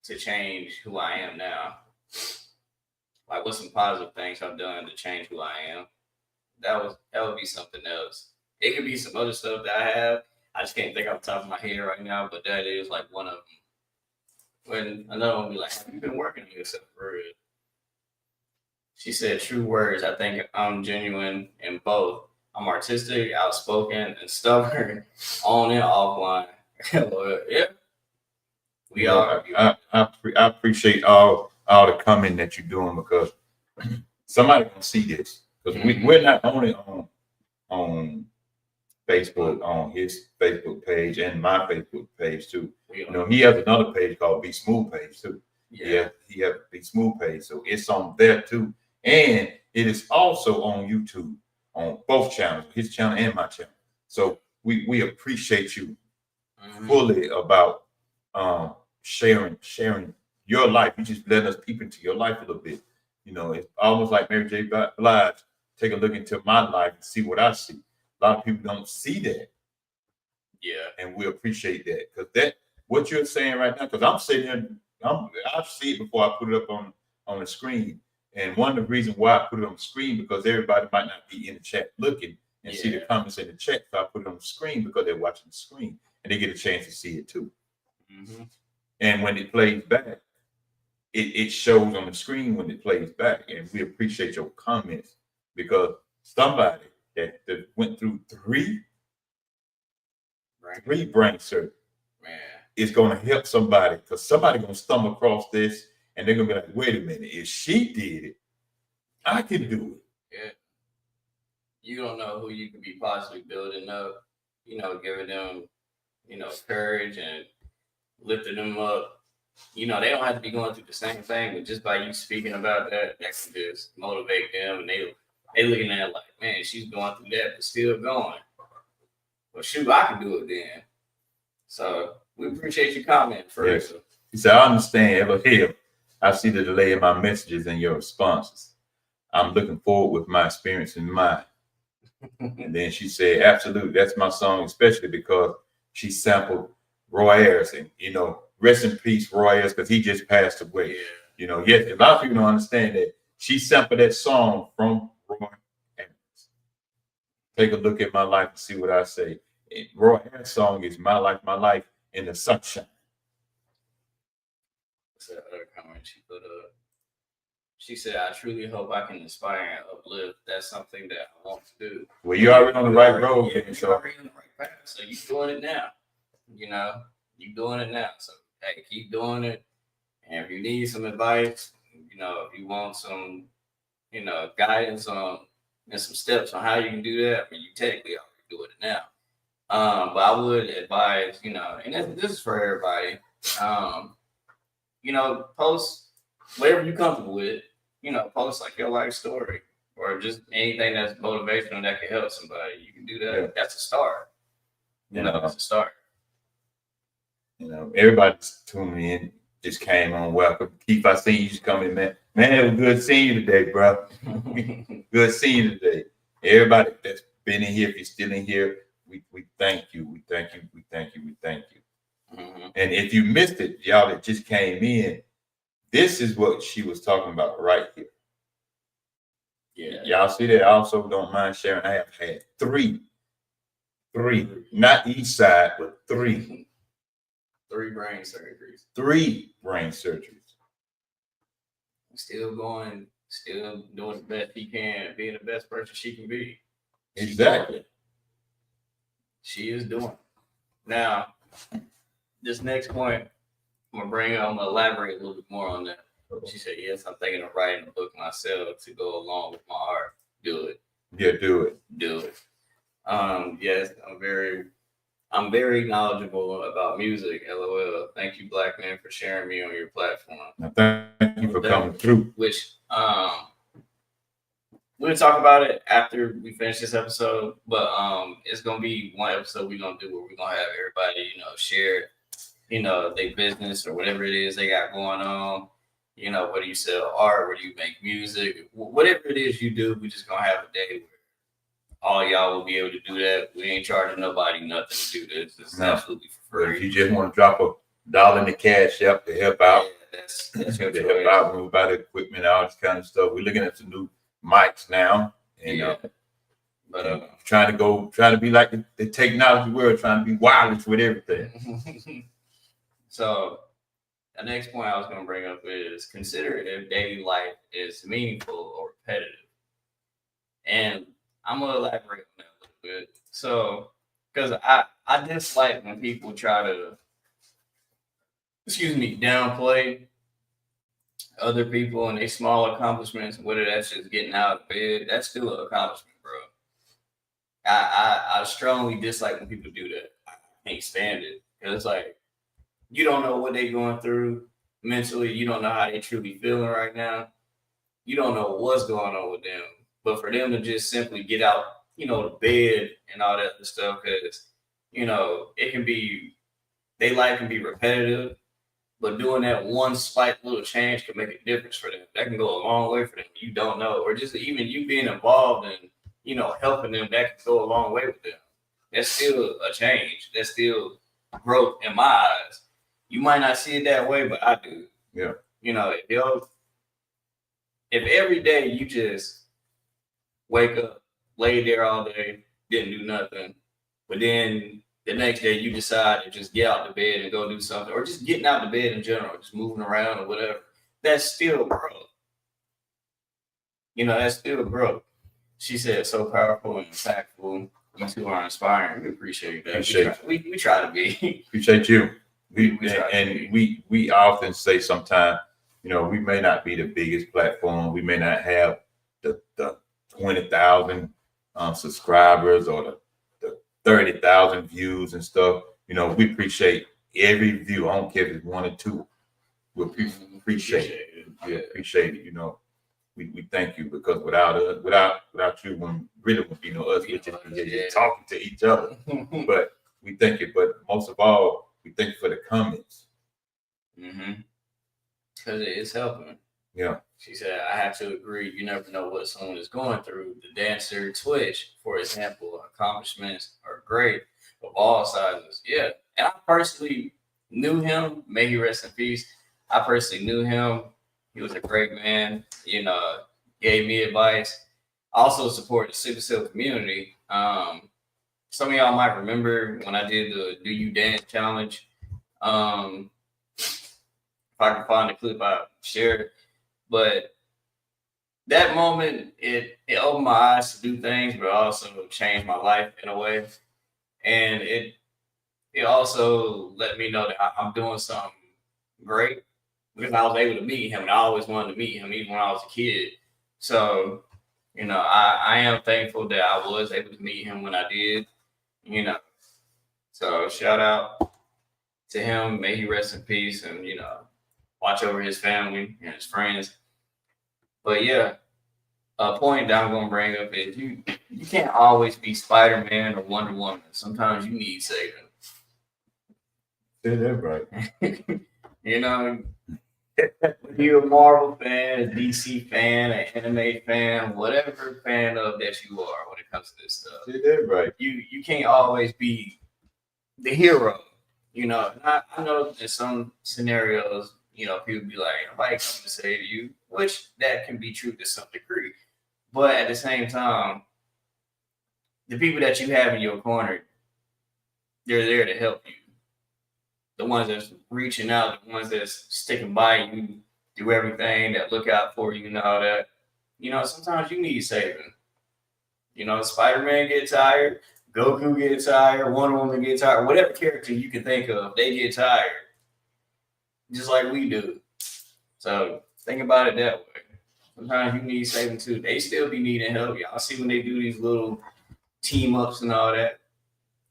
to change who I am now? Like, what's some positive things I've done to change who I am? That would be something else. It could be some other stuff that I have. I just can't think off the top of my head right now, but that is one of them. When another one be like, have you been working on yourself for real? She said true words. I think I'm genuine in both. I'm artistic, outspoken, and stubborn on and offline. Yeah, we are. I appreciate all the comment that you're doing, because somebody can see this, because we're not only on Facebook, on his Facebook page and my Facebook page too. He has another page called Be Smooth page too. Yeah, he has a Be Smooth page, so it's on there too, and it is also on YouTube on both channels, his channel and my channel. So we appreciate you fully about sharing your life. You just let us peep into your life a little bit. It's almost like Mary J. Blige. Take a look into my life and see what I see. A lot of people don't see that. Yeah. And we appreciate that, because what you're saying right now, because I'm sitting here, I see it before I put it up on the screen. And one of the reasons why I put it on the screen, because everybody might not be in the chat looking and see the comments in the chat. So I put it on the screen because they're watching the screen and they get a chance to see it too. Mm-hmm. And when it plays back, it shows on the screen when it plays back. And we appreciate your comments, because somebody that went through three brain surgery is going to help somebody, because somebody going to stumble across this and they're going to be like, wait a minute, if she did it, I can do it. Yeah. You don't know who you could be possibly building up, giving them, courage and lifting them up you know, they don't have to be going through the same thing, but just by you speaking about that, that can just motivate them, and they looking at it like, man, she's going through that, but still going. Well, shoot, I can do it then. So we appreciate your comment first. Yes. He said, I understand, Hell, I see the delay in my messages and your responses. I'm looking forward with my experience in mind. And then she said, absolutely, that's my song, especially because she sampled Roy Ayers. And, you know, rest in peace, Roy Ayers, because he just passed away. Yeah. You know, yes, a lot of people don't understand that. She sampled that song from Roy Ayers. Take a look at my life and see what I say. And Roy Ayers' song is My Life in the Sunshine. What's that other comment she put up? She said, I truly hope I can inspire and uplift. That's something that I want to do. Well, you're already on the right road. Yeah, you're already on the right path. So you're doing it now. You know, you're doing it now. So, hey, keep doing it. And if you need some advice, you know, if you want some, you know, guidance on and some steps on how you can do that, I mean, you technically already doing it now. But I would advise, you know, and this is for everybody, you know, post whatever you're comfortable with, you know, post like your life story or just anything that's motivational that can help somebody. You can do that. Yeah. That's a start. You know, that's a start. You know, everybody's tuning in. Just came on. Welcome, Keith. I seen you just come in, man. Man, it was good seeing you today, bro. Good seeing you today. Everybody that's been in here, if you're still in here, we thank you. We thank you. We thank you. We thank you. Mm-hmm. And if you missed it, y'all that just came in, this is what she was talking about right here. Yeah. Y'all see that? I also don't mind sharing. I have had three, not each side, but three. 3 brain surgeries. 3 brain surgeries. Still going, still doing the best he can, being the best person she can be. Exactly. She is doing it. Now, this next point, I'm gonna elaborate a little bit more on that. She said, yes, I'm thinking of writing a book myself to go along with my art. Do it. Yeah, do it. Do it. Yes, I'm very knowledgeable about music. LOL. Thank you, Black Man, for sharing me on your platform. Now, thank you for coming through. Which we'll talk about it after we finish this episode, but it's gonna be one episode we're gonna do where we're gonna have everybody, you know, share, you know, their business or whatever it is they got going on. You know, whether you sell art, whether you make music, whatever it is you do, we just gonna have a day where all y'all will be able to do that. We ain't charging nobody nothing to do this. It's absolutely for But free. if you just want to drop $1 in the cash app to help out, Yeah, that's your to choice. help out, move out equipment, all this kind of stuff. We're looking at some new mics now, and Yeah. But trying to be like the technology world, trying to be wireless with everything. So the next point I was going to bring up is consider if daily life is meaningful or repetitive. And I'm going to elaborate on that a little bit. So, because I dislike when people try to, downplay other people and their small accomplishments, whether that's just getting out of bed, that's still an accomplishment, bro. I strongly dislike when people do that. I can't stand it. Because it's like, you don't know what they're going through mentally. You don't know how they truly feeling right now. You don't know what's going on with them. But for them to just simply get out, you know, the bed and all that other stuff, because, you know, it can be, their life can be repetitive, but doing that one slight little change can make a difference for them. That can go a long way for them. You don't know. Or just even you being involved in, you know, helping them, that can go a long way with them. That's still a change. That's still growth in my eyes. You might not see it that way, but I do. Yeah. You know, if every day you just wake up, lay there all day, didn't do nothing, but then the next day you decide to just get out the bed and go do something, or just getting out the bed in general, just moving around or whatever, that's still growth. You know, that's still growth. She said, so powerful and impactful. You two are inspiring. We appreciate that. We try to be. Appreciate you. We We often say sometimes, you know, we may not be the biggest platform. We may not have the 20,000 subscribers or the 30,000 views and stuff. You know, we appreciate every view. I don't care if it's 1 or 2. we appreciate it. We appreciate it. You know, we thank you because without you, wouldn't be no us. We just be here talking to each other. But we thank you. But most of all, we thank you for the comments. Because it's helping. Yeah. She said, I have to agree. You never know what someone is going through. The dancer Twitch, for example, accomplishments are great of all sizes. Yeah. And I personally knew him. May he rest in peace. I personally knew him. He was a great man. You know, gave me advice. Also support the sickle cell community. Some of y'all might remember when I did the Do You Dance Challenge. If I can find the clip, I'll share it. But that moment, it opened my eyes to do things, but also changed my life in a way. And it also let me know that I'm doing something great because I was able to meet him, and I always wanted to meet him even when I was a kid. So, you know, I am thankful that I was able to meet him when I did, you know. So shout out to him. May he rest in peace, and, you know, watch over his family and his friends. But yeah, a point that I'm gonna bring up is you can't always be Spider-Man or Wonder Woman. Sometimes you need saving. Say that right. You know, if you're a Marvel fan, a DC fan, an anime fan, whatever fan of that you are when it comes to this stuff. Say that right. You can't always be the hero. You know, I know in some scenarios, you know, people be like, nobody coming to save you, which that can be true to some degree. But at the same time, the people that you have in your corner, they're there to help you. The ones that's reaching out, the ones that's sticking by you, do everything, that look out for you and all that. You know, sometimes you need saving. You know, Spider-Man gets tired, Goku gets tired, Wonder Woman gets tired, whatever character you can think of, they get tired. Just like we do. So think about it that way. Sometimes you need saving too. They still be needing help. Y'all see when they do these little team ups and all that.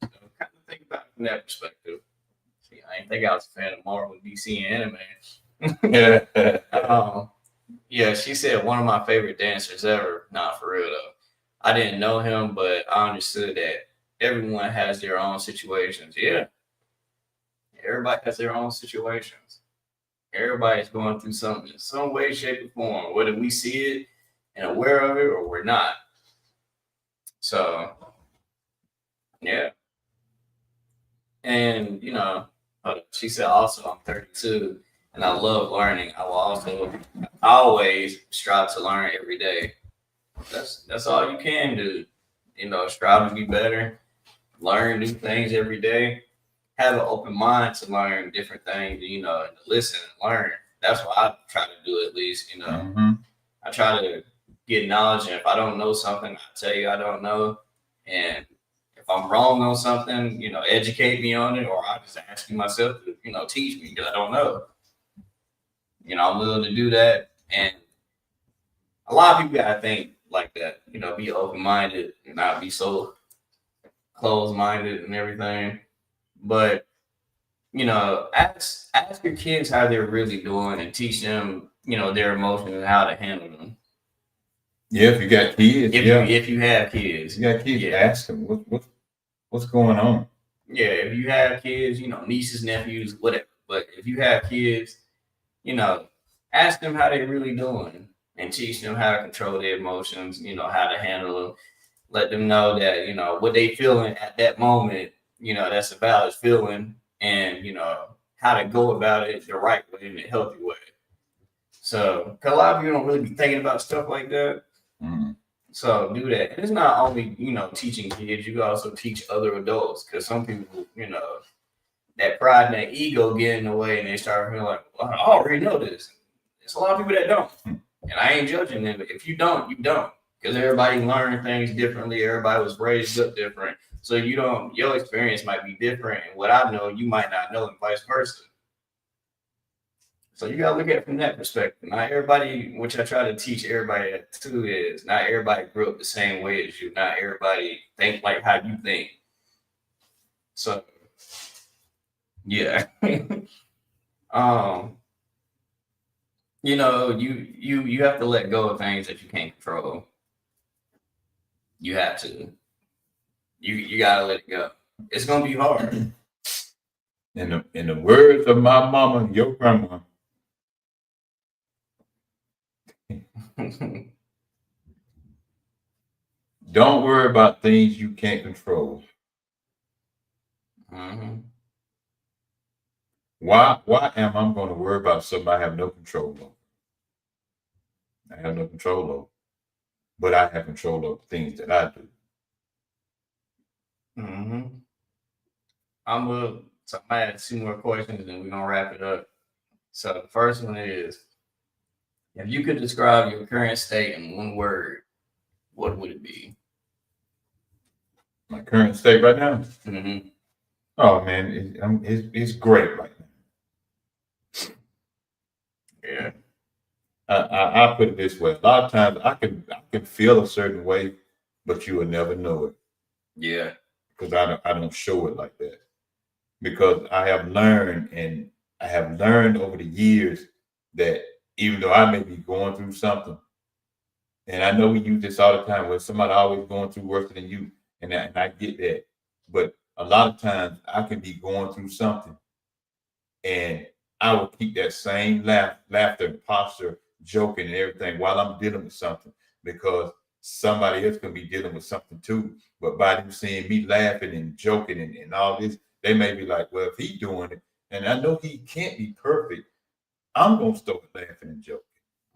So kind of think about it from that perspective. See, I ain't think I was a fan of Marvel, DC, and anime. Yeah, she said one of my favorite dancers ever. Not for real though. I didn't know him, but I understood that everyone has their own situations. Yeah. Everybody has their own situations. Everybody's going through something in some way, shape, or form, whether we see it and aware of it or we're not. So, yeah. And, you know, she said also, I'm 32 and I love learning. I will also always strive to learn every day. That's all you can do. You know, strive to be better, learn new things every day. Have an open mind to learn different things, you know, and to listen and learn. That's what I try to do at least, you know. I try to get knowledge, and if I don't know something, I tell you I don't know. And if I'm wrong on something, you know, educate me on it, or I just ask you myself to, you know, teach me because I don't know. You know, I'm willing to do that. And a lot of people gotta think like that, you know, be open-minded and not be so closed-minded and everything. But, you know, ask your kids how they're really doing and teach them, you know, their emotions and how to handle them. Yeah, if you got kids. If you have kids. You got kids, ask them what's going on. Yeah, if you have kids, you know, nieces, nephews, whatever. But if you have kids, you know, ask them how they're really doing and teach them how to control their emotions, you know, how to handle them. Let them know that, you know, what they feeling at that moment, you know, that's a valid feeling, and, you know, how to go about it the right way in a healthy way. So, cause a lot of people don't really be thinking about stuff like that. So do that. And it's not only, you know, teaching kids, you can also teach other adults, because some people, you know, that pride and that ego get in the way and they start feeling like, well, I already know this. There's a lot of people that don't. And I ain't judging them. But if you don't, you don't. Because everybody learned things differently. Everybody was raised up different. So you don't, your experience might be different. And what I know, you might not know, and vice versa. So you gotta look at it from that perspective. Not everybody, which I try to teach everybody too, is not everybody grew up the same way as you. Not everybody think like how you think. So yeah. You know, you have to let go of things that you can't control. You have to. You gotta let it go. It's gonna be hard. In the words of my mama, your grandma, don't worry about things you can't control. Mm-hmm. Why am I going to worry about something I have no control over? I have no control over, but I have control over things that I do. Mm-hmm. So I'm gonna ask 2 more questions and we're gonna wrap it up. So the first one is, if you could describe your current state in 1 word, what would it be? My current state right now, Mm-hmm. oh man, it's great right now. Yeah. I put it this way: a lot of times I can feel a certain way, but you will never know it Yeah. because I don't show it like that. Because I have learned over the years that even though I may be going through something, and I know we use this all the time, where somebody always going through worse than you, and I get that, but a lot of times I can be going through something, and I will keep that same laughter, posture, joking, and everything while I'm dealing with something, because somebody else can be dealing with something too. But by them seeing me laughing and joking and all this, they may be like, "Well, if he's doing it, and I know he can't be perfect, I'm gonna start laughing and joking."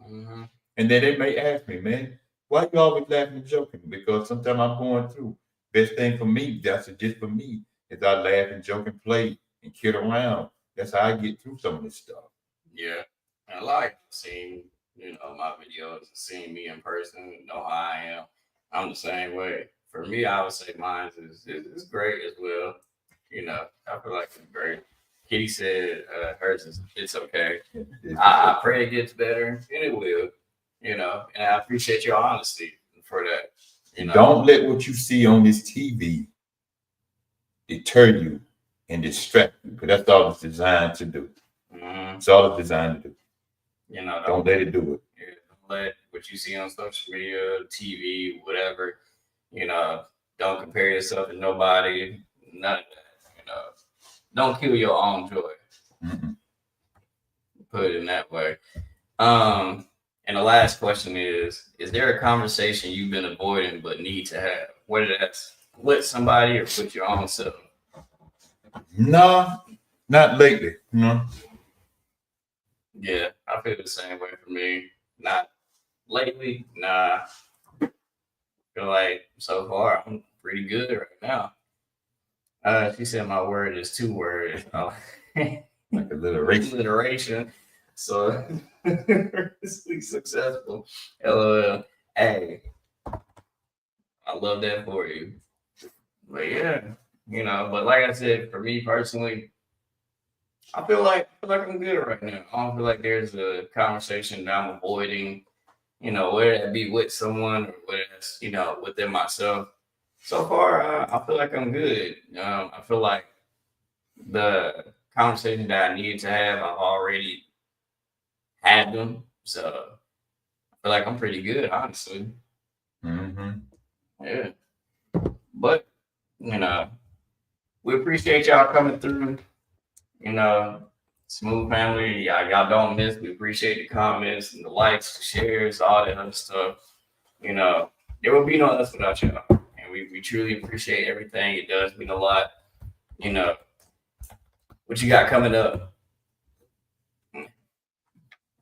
Mm-hmm. And then they may ask me, "Man, why you always laughing and joking?" Because sometimes I'm going through. Best thing for me, that's just for me, is I laugh and joke and play and kid around. That's how I get through some of this stuff. Yeah. And I like seeing, my videos, seeing me in person, know how I am. I'm the same way. For me, I would say mine is great as well. I feel like it's great. Kitty said hers is it's okay. I pray it gets better, and it will. And I appreciate your honesty for that. Don't let what you see on this TV deter you and distract you, because that's all it's designed to do. Mm-hmm. It's all it's designed to do. Don't let it do it. Yeah, don't let what you see on social media, TV, whatever. You know, don't compare yourself to nobody. None of that. Don't kill your own joy. Mm-mm. Put it in that way. And the last question is there a conversation you've been avoiding but need to have? Whether that's with somebody or with your own self. No, not lately. No. Yeah, I feel the same way for me. Not lately, nah. Feel like so far I'm pretty good right now. She said my word is 2 words. Oh. Like alliteration. Alliteration. So successful. LOL. Hey, I love that for you. But yeah, but like I said, for me personally, I feel like I'm good right now. I don't feel like there's a conversation that I'm avoiding, whether that be with someone or whether that's, within myself. So far, I feel like I'm good. I feel like the conversation that I needed to have, I've already had them. So I feel like I'm pretty good, honestly. Mm-hmm. Yeah. But, you know, we appreciate y'all coming through. Smooth family, y'all don't miss. We appreciate the comments and the likes, the shares, all that other stuff. There will be no us without y'all. And we truly appreciate everything. It does mean a lot. You know, what you got coming up?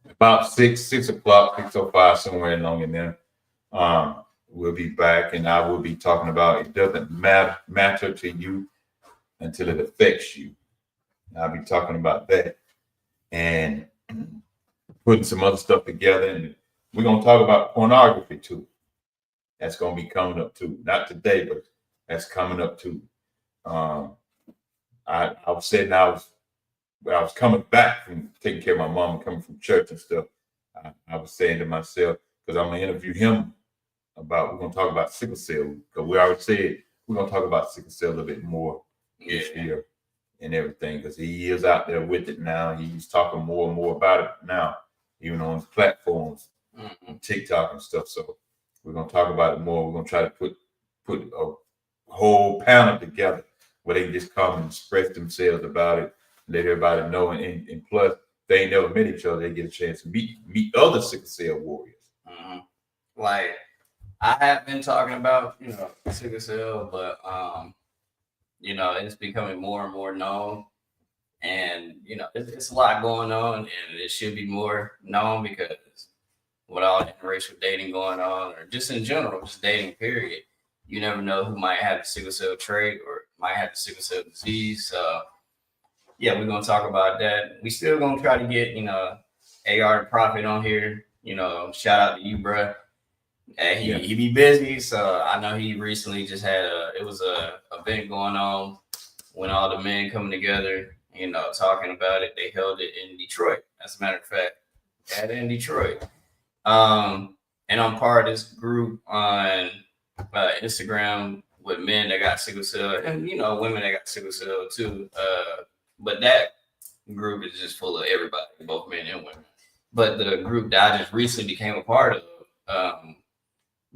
About 6 o'clock, 6:05, somewhere along in there. We'll be back, and I will be talking about it doesn't matter to you until it affects you. I'll be talking about that and putting some other stuff together. And we're going to talk about pornography too. That's going to be coming up too. Not today, but that's coming up too. I was saying when I was coming back from taking care of my mom and coming from church and stuff, I was saying to myself, because I'm going to interview him we're going to talk about sickle cell. Because we already said we're going to talk about sickle cell a little bit more this year and everything, because he is out there with it now. He's talking more and more about it now. even on platforms, Mhm. TikTok and stuff. So we're gonna talk about it more. We're gonna try to put a whole panel together where they can just come and express themselves about it, let everybody know, and plus they ain't never met each other, they get a chance to meet other sickle cell warriors. Mhm. Like I have been talking about, sickle cell, but it's becoming more and more known, and it's a lot going on, and it should be more known because with all the interracial dating going on, or just in general, just dating period, you never know who might have the sickle cell trait or might have the sickle cell disease. So yeah, we're gonna talk about that. We still gonna try to get AR the Prophet on here. Shout out to you, bruh. He be busy, so I know he recently just had a event going on when all the men coming together, talking about it. They held it in Detroit. As a matter of fact, had it in Detroit. And I'm part of this group on Instagram with men that got sickle cell, and women that got sickle cell too. But that group is just full of everybody, both men and women. But the group that I just recently became a part of,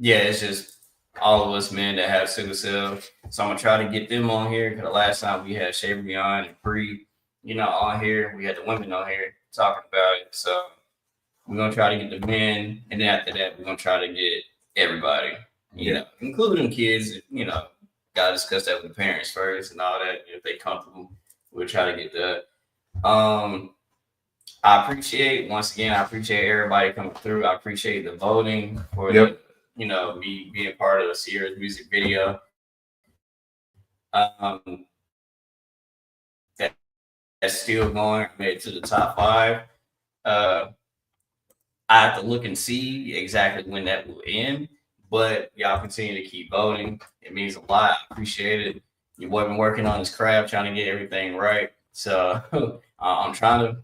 it's just all of us men that have sickle cell. So I'm gonna try to get them on here because the last time we had Shaver Beyond and Bree, on here, we had the women on here talking about it. So we're gonna try to get the men, and then after that, we're gonna try to get everybody, including kids. Gotta discuss that with the parents first and all that. If they comfortable, we'll try to get that. I appreciate everybody coming through. I appreciate the voting for me being part of the Sierra's music video. That's still going. I made it to the top 5. I have to look and see exactly when that will end, but y'all continue to keep voting. It means a lot. I appreciate it. Your boy been working on his craft, trying to get everything right. So I'm trying to,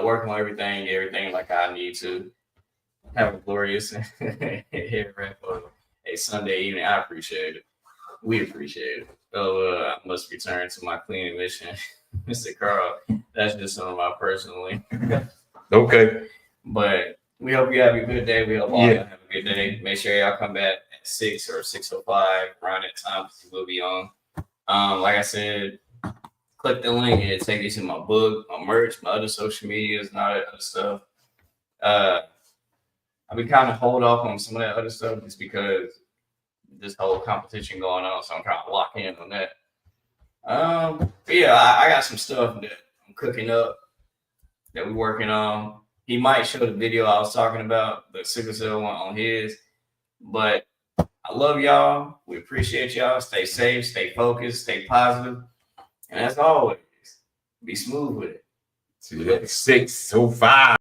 work on everything like I need to. Have a glorious hair wrap for a Sunday evening. I appreciate it. We appreciate it. So I must return to my cleaning mission, Mr. Carl. That's just some of my personal link. Okay. But we hope you have a good day. We hope all y'all have a good day. Make sure y'all come back at 6 or 6:05 around that time because we'll be on. Like I said, click the link and it'll take you to my book, my merch, my other social medias, and all that other stuff. I've been kind of hold off on some of that other stuff just because this whole competition going on, so I'm trying to lock in on that. But yeah, I got some stuff that I'm cooking up that we're working on. He might show the video I was talking about, the sickle cell one on his. But I love y'all. We appreciate y'all. Stay safe, stay focused, stay positive. And as always, be smooth with it. See you at 6:05.